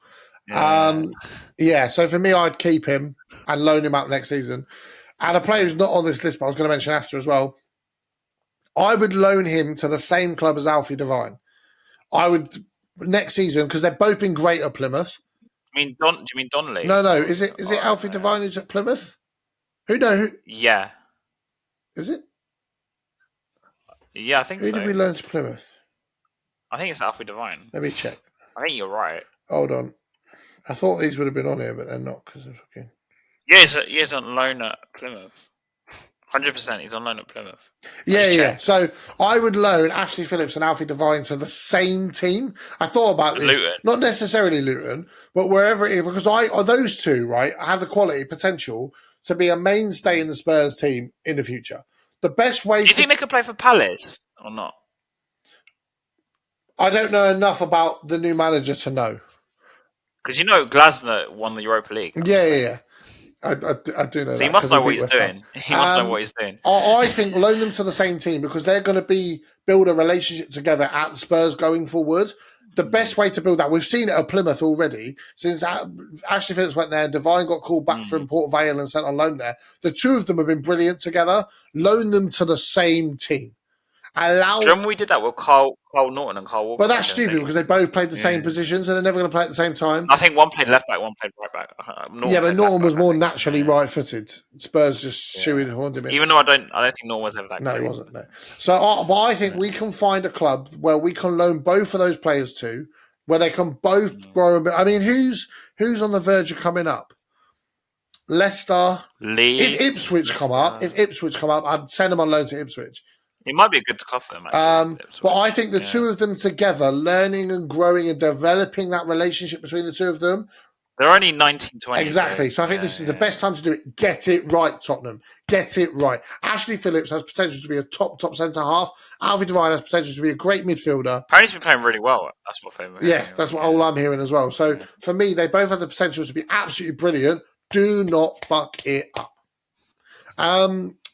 Yeah. So for me, I'd keep him and loan him out next season. And a player who's not on this list, but I was going to mention after as well, I would loan him to the same club as Alfie Devine. I would next season, because they've both been great at Plymouth. Do you mean Donnelly? No. Is it Alfie Devine who's at Plymouth? Who? Yeah. Is it? Yeah, I think so. Who did we loan to Plymouth? I think it's Alfie Devine. Let me check. I think you're right. Hold on. I thought these would have been on here, but they're not because of fucking. Yeah, he's on loan at Plymouth. 100%, he's on loan at Plymouth. Yeah. So I would loan Ashley Phillips and Alfie Devine to the same team. I thought about this, Luton. Not necessarily Luton, but wherever it is, because those two, right, have the quality, potential to be a mainstay in the Spurs team in the future. The best way. Do you think they could play for Palace or not? I don't know enough about the new manager to know. Because Glasner won the Europa League. Yeah. I do know. So he must know what he's doing. He must know what he's doing. I think loan them to the same team because they're going to build a relationship together at Spurs going forward. The best way to build that, we've seen it at Plymouth already. Since Ashley Phillips went there, Devine got called back from Port Vale and sent on loan there. The two of them have been brilliant together. Loan them to the same team. Do you remember we did that with Carl Norton and Carl Walker? But that's stupid because they both played the same positions and they're never going to play at the same time. I think one played left back, one played right back. But Norton was more naturally right-footed. Spurs just shooing horned him in. Even though I don't think Norton was ever that. No, he wasn't. No. So, but I think we can find a club where we can loan both of those players to, where they can both grow a bit. I mean, who's on the verge of coming up? Leicester. Leeds. If Ipswich come up, I'd send them on loan to Ipswich. It might be a good cuff for them. But I think the two of them together, learning and growing and developing that relationship between the two of them. They're only 19, 20. Exactly. So I think this is the best time to do it. Get it right, Tottenham. Get it right. Ashley Phillips has potential to be a top centre-half. Alfie Devine has potential to be a great midfielder. Apparently he's been playing really well. That's what I'm Yeah, that's what all I'm hearing as well. So for me, they both have the potential to be absolutely brilliant. Do not fuck it up.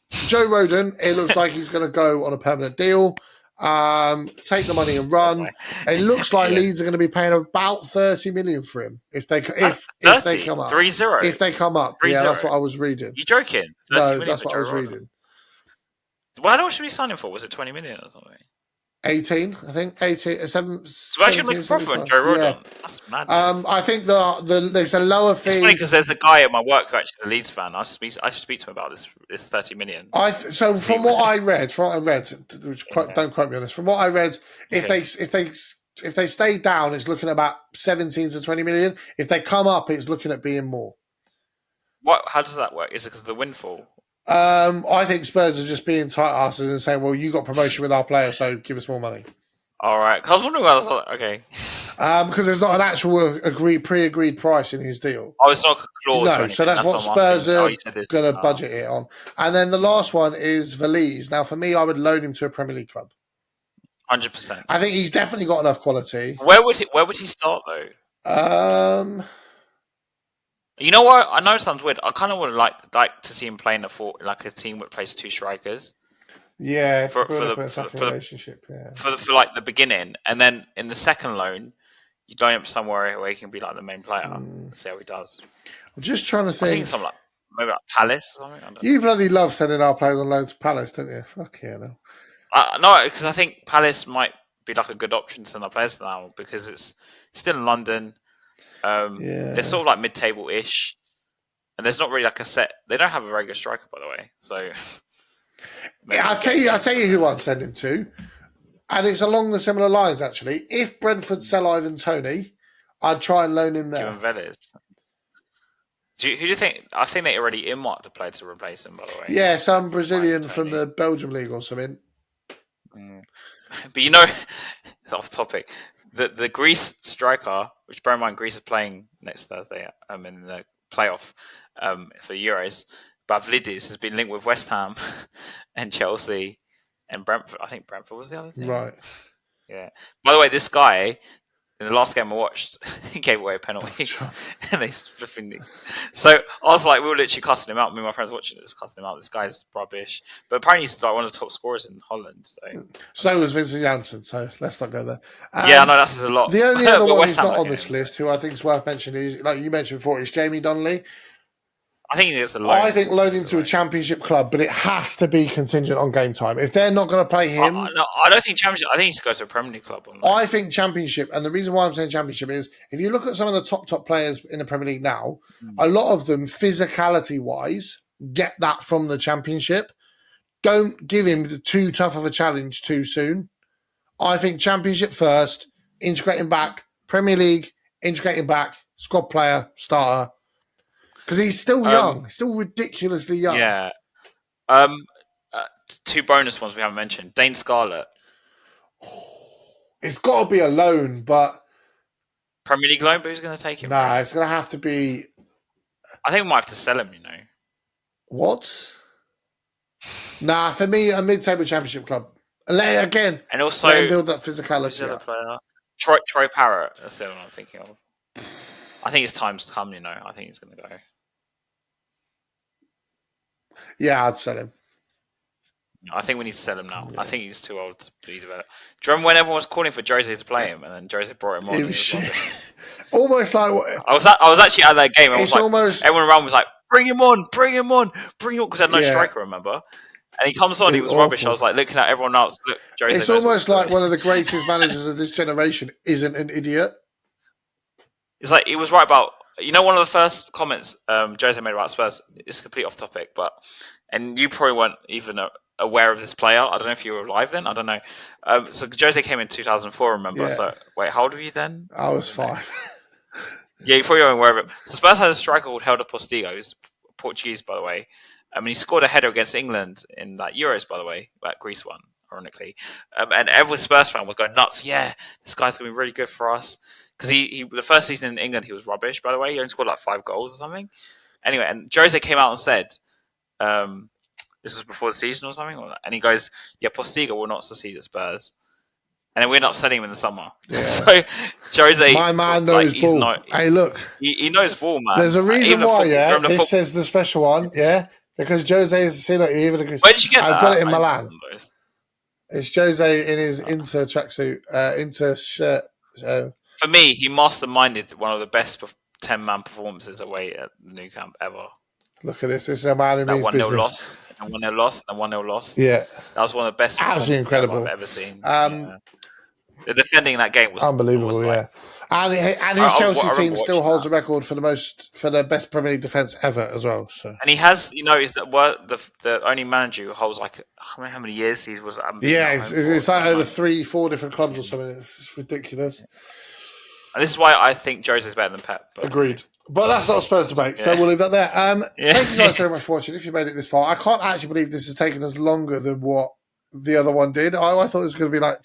Joe Rodon, it looks like he's going to go on a permanent deal, take the money and run. It looks like Leeds are going to be paying about 30 million for him if they come up. 3-0. If they come up, 3-0. Yeah, that's what I was reading. You joking? No, that's what I was reading. How much should we sign him for? Was it 20 million or something? 18, I think. 18, 7. So actually make a profit on Joe Rodon. Yeah. That's mad. I think there's a lower fee. It's funny because there's a guy at my work who actually is a Leeds fan. I should speak to him about this 30 million. From what I read, which don't quote me on this. From what I read, if they stay down, it's looking at about 17 to 20 million. If they come up, it's looking at being more. How does that work? Is it because of the windfall? I think Spurs are just being tight asses and saying, well, you got promotion with our player, so give us more money. All right. I was wondering why I was like, okay. Because there's not an actual pre-agreed price in his deal. Oh, it's not a clause. No, so that's what Spurs are going to budget it on. And then the last one is Valise. Now, for me, I would loan him to a Premier League club. 100%. I think he's definitely got enough quality. Where would he start though? You know what? I know it sounds weird. I kind of would like to see him playing a team that plays two strikers. Yeah, for the relationship. Yeah, for like the beginning, and then in the second loan, you loan him somewhere where he can be like the main player. See how he does. I'm just trying to think. I think something maybe like Palace or something. You bloody love sending our players on loan to Palace, don't you? Fuck yeah, no. No, because I think Palace might be like a good option to send our players now because it's still in London. They're sort of like mid-table-ish, and there's not really like a set. They don't have a very good striker, by the way. So, I'll tell you who I'd send him to, and it's along the similar lines actually. If Brentford sell Ivan Toney, I'd try and loan him there. Who do you think? I think they already earmarked a player to replace him, by the way. Yeah, some Brazilian from the Belgium league or something. But it's off topic. The Greece striker, which bear in mind Greece is playing next Thursday in the playoff for Euros, Pavlidis has been linked with West Ham and Chelsea and Brentford. I think Brentford was the other team. Right. Yeah. By the way, this guy in the last game I watched, he gave away a penalty, and they flipping. So I was like, we were literally cussing him out. Me and my friends watching it, just cussing him out. This guy's rubbish. But apparently he's like one of the top scorers in Holland. So was Vincent Janssen. So let's not go there. Yeah, I know that's a lot. The only other one West who's Ham not on backing this him, list, so. who I think is worth mentioning, is like you mentioned before, is Jamie Donnelly. I think it's a loan. I think loaning to a championship club, but it has to be contingent on game time. If they're not going to play him, no, I don't think championship. I think he should go to a Premier League club. I think championship, and the reason why I'm saying championship is if you look at some of the top players in the Premier League now, a lot of them physicality wise get that from the championship. Don't give him too tough of a challenge too soon. I think championship first, integrating back, Premier League, integrating back, squad player, starter. Because he's still young. He's still ridiculously young. Yeah. Two bonus ones we haven't mentioned. Dane Scarlett. It's got to be a loan, but... Premier League loan, but who's going to take him? Nah, it's going to have to be... I think we might have to sell him, What? Nah, for me, a mid-table championship club. Again, and also let him build that physicality. Who's the other player? Troy Parrott. That's the one I'm thinking of. I think it's time's to come, I think he's going to go. Yeah, I'd sell him. I think we need to sell him now. Yeah. I think he's too old to be about it. Do you remember when everyone was calling for Jose to play him, and then Jose brought him on? Almost like I was actually at that game. Everyone around was like, "Bring him on, bring him on, bring him on," because I had no striker. Remember? And he comes on, he was rubbish. I was like looking at everyone else. Look, Jose. It's almost like one of the greatest managers of this generation isn't an idiot. It's like he was right about. One of the first comments Jose made about Spurs. It's completely off topic, and you probably weren't even aware of this player. I don't know if you were alive then. I don't know. So Jose came in 2004. Remember? Yeah. So wait, how old were you then? I was 5. Yeah, you probably weren't aware of it. So Spurs had a striker called Helder Postigo. He's Portuguese, by the way. He scored a header against England in that Euros, by the way, that Greece one, ironically. And every Spurs fan was going nuts. Yeah, this guy's gonna be really good for us. Because he the first season in England, he was rubbish, by the way. He only scored like 5 goals or something. Anyway, and Jose came out and said, this was before the season or something, and he goes, yeah, Postiga will not succeed at Spurs. And then we end up selling him in the summer. Yeah. So Jose... My man knows ball. Hey, look. He knows ball, man. There's a reason why, this says the special one, because Jose is... See, look, even where did you get that? I've got it in Milan. It's Jose in his Inter tracksuit, Inter shirt. For me, he masterminded one of the best 10-man performances away at the Nou Camp ever. Look at this. This is a man who means business. 1-0 loss, and 1-0 loss, and 1-0 loss. Yeah. That was one of the best absolutely incredible I've ever seen. The defending in that game was unbelievable, and his Chelsea team still holds a record for the best Premier League defence ever as well. So, and he has, he's the only manager who holds like how many years he was. It's like over 3-4 different clubs or something. It's ridiculous. And this is why I think Jose's better than Pep. Agreed. But that's not a Spurs debate, so we'll leave that there. Thank you guys very much for watching. If you made it this far, I can't actually believe this has taken us longer than what the other one did. I thought it was going to be like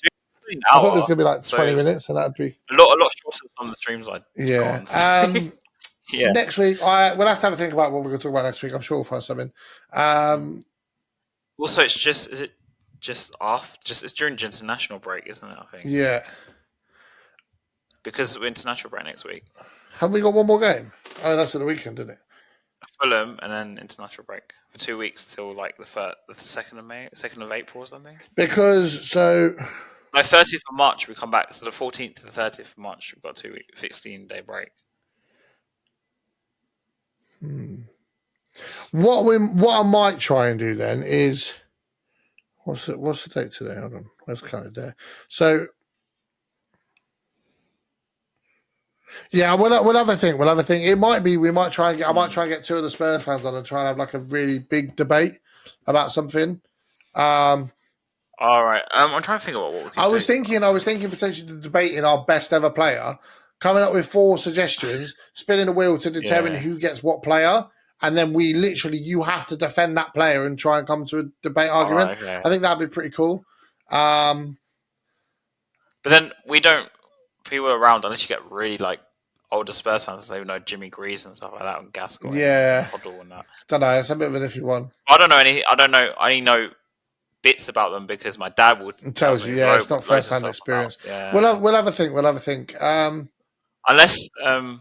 20 minutes, and that'd be a lot shorter than some of the streams I Next week, we'll have to have a think about what we're going to talk about next week. I'm sure we'll find something. Also, it's during international break, isn't it? I think. Yeah. Because we're international break next week. Haven't we got one more game? Oh, that's at the weekend, isn't it? Fulham and then international break for 2 weeks till like the 2nd of May, 2nd of April or something. Because 30th of March we come back. So the 14th to the 30th of March we've got a 2-week, 16-day break. What I might try and do then is what's the date today? Hold on, where's the calendar there? So. Yeah, we'll have a think. It might be we might try and get. I might try and get 2 of the Spurs fans on and try and have like a really big debate about something. All right. I'm trying to think about what we can I was thinking potentially debating our best ever player, coming up with 4 suggestions, spinning the wheel to determine who gets what player, and then you have to defend that player and try and come to a debate argument. Right, okay. I think that'd be pretty cool. But then we don't. People around unless you get really like older Spurs fans, so Jimmy Greaves and stuff like that, and Gascoigne, Yeah. and Hoddle and that. Don't know. It's a bit of an iffy one. I don't know any. I don't know. I only know bits about them because my dad would It tells you, yeah, it's not first-hand experience. Yeah. We'll have a think. We'll have a think. Unless because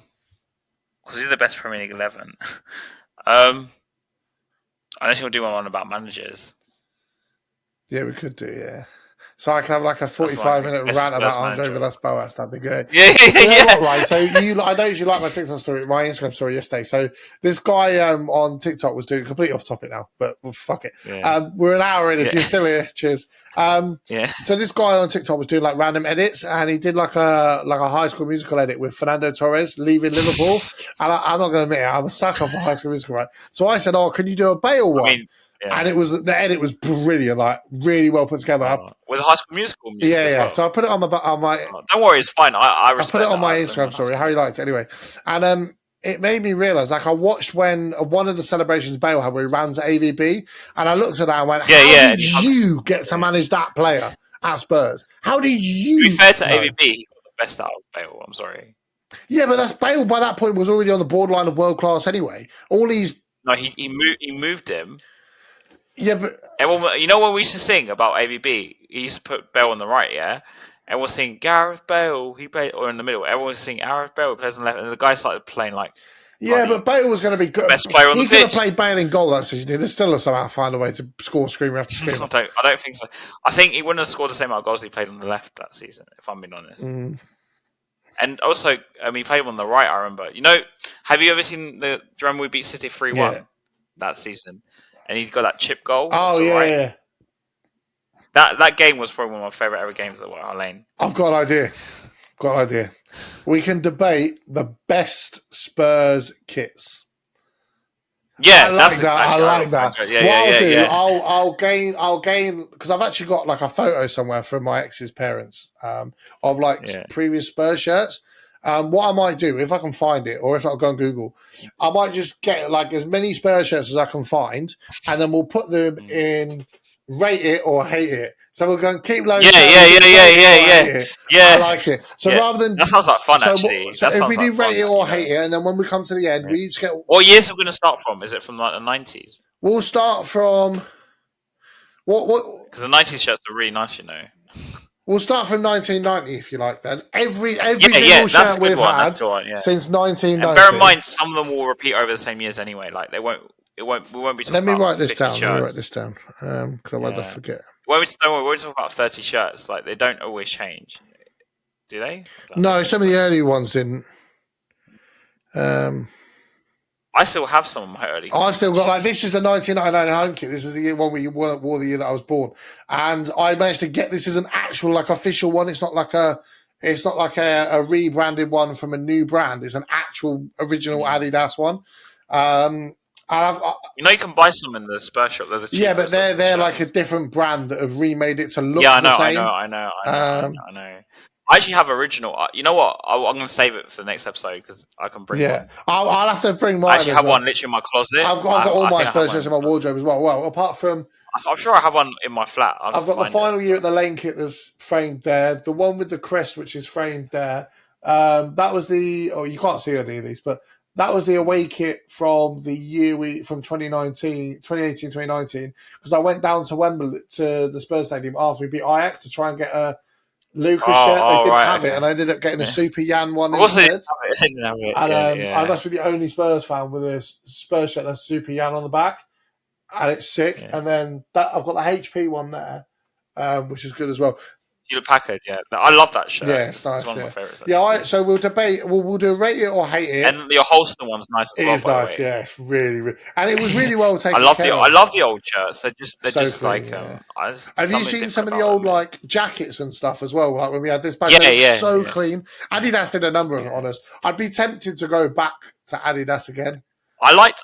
he's the best Premier League 11. Unless he'll do one about managers. Yeah, we could do. Yeah. So I can have like a 45-minute rant about Andre Villas-Boas. That'd be good. Yeah. What, right? So I know you like my TikTok story, my Instagram story yesterday. So this guy on TikTok was doing completely off topic now, but fuck it. Yeah. We're an hour in. If you're still here, cheers. Yeah. So this guy on TikTok was doing like random edits, and he did like a High School Musical edit with Fernando Torres leaving Liverpool. And I'm not going to admit it, I'm a sucker for High School Musical, right? So I said, "Oh, can you do a Bale one?" Yeah. And the edit was brilliant, like really well put together. Was a High School Musical? Yeah. Well. So I put it on my. Don't worry, it's fine. I put it on my Instagram story. Harry likes it anyway, and it made me realise. Like I watched when one of the celebrations Bale had, where he ran to AVB, and I looked at that and went, "How did you get to manage that player at Spurs? How did you?" To be fair to AVB, he got the best out of Bale. I'm sorry. Yeah, but Bale by that point was already on the borderline of world class anyway. He moved him. Yeah, but everyone, when we used to sing about AVB, he used to put Bale on the right, yeah? Everyone was singing Gareth Bale, he played, or in the middle. Everyone was singing Gareth Bale, plays on the left, and the guy started playing like. Yeah, but Bale was going to be good. Best player on the pitch. He could have played Bale in goal that season. He'd still somehow find a way to score screamer after screamer. I don't think so. I think he wouldn't have scored the same amount of goals he played on the left that season, if I'm being honest. And also, he played on the right, I remember. Have you ever seen do you remember we beat City 3-1 that season? And he got that chip goal. Oh, yeah. That game was probably one of my favourite ever games at White Hart Lane. I've got an idea. We can debate the best Spurs kits. Yeah, I like that. Yeah, I'll gain because I've actually got like a photo somewhere from my ex's parents of previous Spurs shirts. What I might do, if I can find it, or if I'll go on Google, I might just get like as many Spurs shirts as I can find, and then we'll put them in rate it or hate it. So we're going to keep loads. Yeah. I like it. So rather than that sounds like fun actually. So if we do rate it or hate it, and then when we come to the end, we each get. What years are we going to start from? Is it from like the 90s? We'll start from what? Because the 90s shirts are really nice, We'll start from 1990 if you like. Then every single shirt we've had since 1990. And bear in mind, some of them will repeat over the same years anyway. Like we won't be talking. Let me write this down. Because I might forget. We won't talk about 30 shirts. Like they don't always change, do they? No, some of the early ones didn't. I still have some of my early. I still got this is a 1999 home kit. This is the one we wore the year that I was born, and I managed to get this as an actual official one. It's not like a rebranded one from a new brand. It's an actual original Adidas one. And you can buy some in the Spurs shop. Yeah, but they're like a different brand that have remade it to look the same. I know. I actually have original. You know what? I'm going to save it for the next episode because I can bring one. I'll have to bring mine. I actually have one literally in my closet. I've got all my Spurs shirts in my wardrobe as well. Well, apart from... I'm sure I have one in my flat. I've got the final year at the Lane kit that's framed there. The one with the crest, which is framed there. That was the... Oh, you can't see any of these, but that was the away kit from the year from 2018-2019, because I went down to Wembley, to the Spurs Stadium after we beat Ajax to try and get a Lucas shirt. They didn't have it, and I ended up getting a Super Jan one instead. I must be the only Spurs fan with a Spurs shirt that's Super Jan on the back, and it's sick. Yeah. And then I've got the HP one there, which is good as well. Hewlett Packard, I love that shirt. Yeah, it's nice. It's one of my favourites. So we'll debate. We'll do rate it or hate it. And your Holster one's nice as well. It is nice. Yeah, it's really, and it was really well taken. I love the old shirts. They're just clean, like. Have you seen some of the old jackets and stuff as well? Like when we had this badge, clean. Adidas did a number on us. I'd be tempted to go back to Adidas again. I liked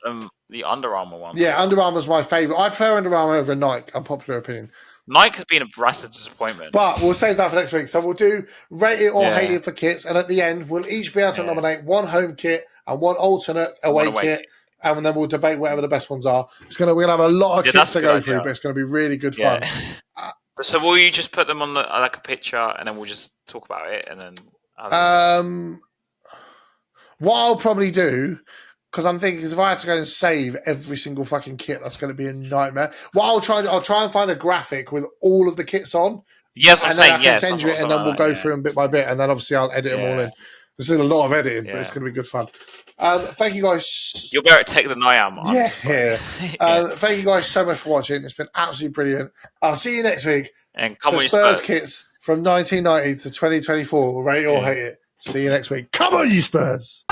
the Under Armour one. Yeah, Under Armour's my favourite. I prefer Under Armour over Nike. Unpopular opinion. Nike has been a massive disappointment. But we'll save that for next week. So we'll do rate it or hate it for kits. And at the end, we'll each be able to nominate one home kit and one alternate away kit. And then we'll debate whatever the best ones are. We're going to have a lot of kits to go through, but it's going to be really good fun. So will you just put them on a picture and then we'll just talk about it? And then What I'll probably do, because I'm thinking, if I have to go and save every single fucking kit, that's going to be a nightmare. What I'll try and find a graphic with all of the kits on, Yes, I'm and then I saying can yes. send you it, and then we'll go through them bit by bit, and then obviously I'll edit them all in. This is a lot of editing, but it's going to be good fun. Thank you guys. You're better at tech than I am. Thank you guys so much for watching. It's been absolutely brilliant. I'll see you next week and come for on, Spurs kits from 1990 to 2024. Rate it or hate it. See you next week. Come on, you Spurs.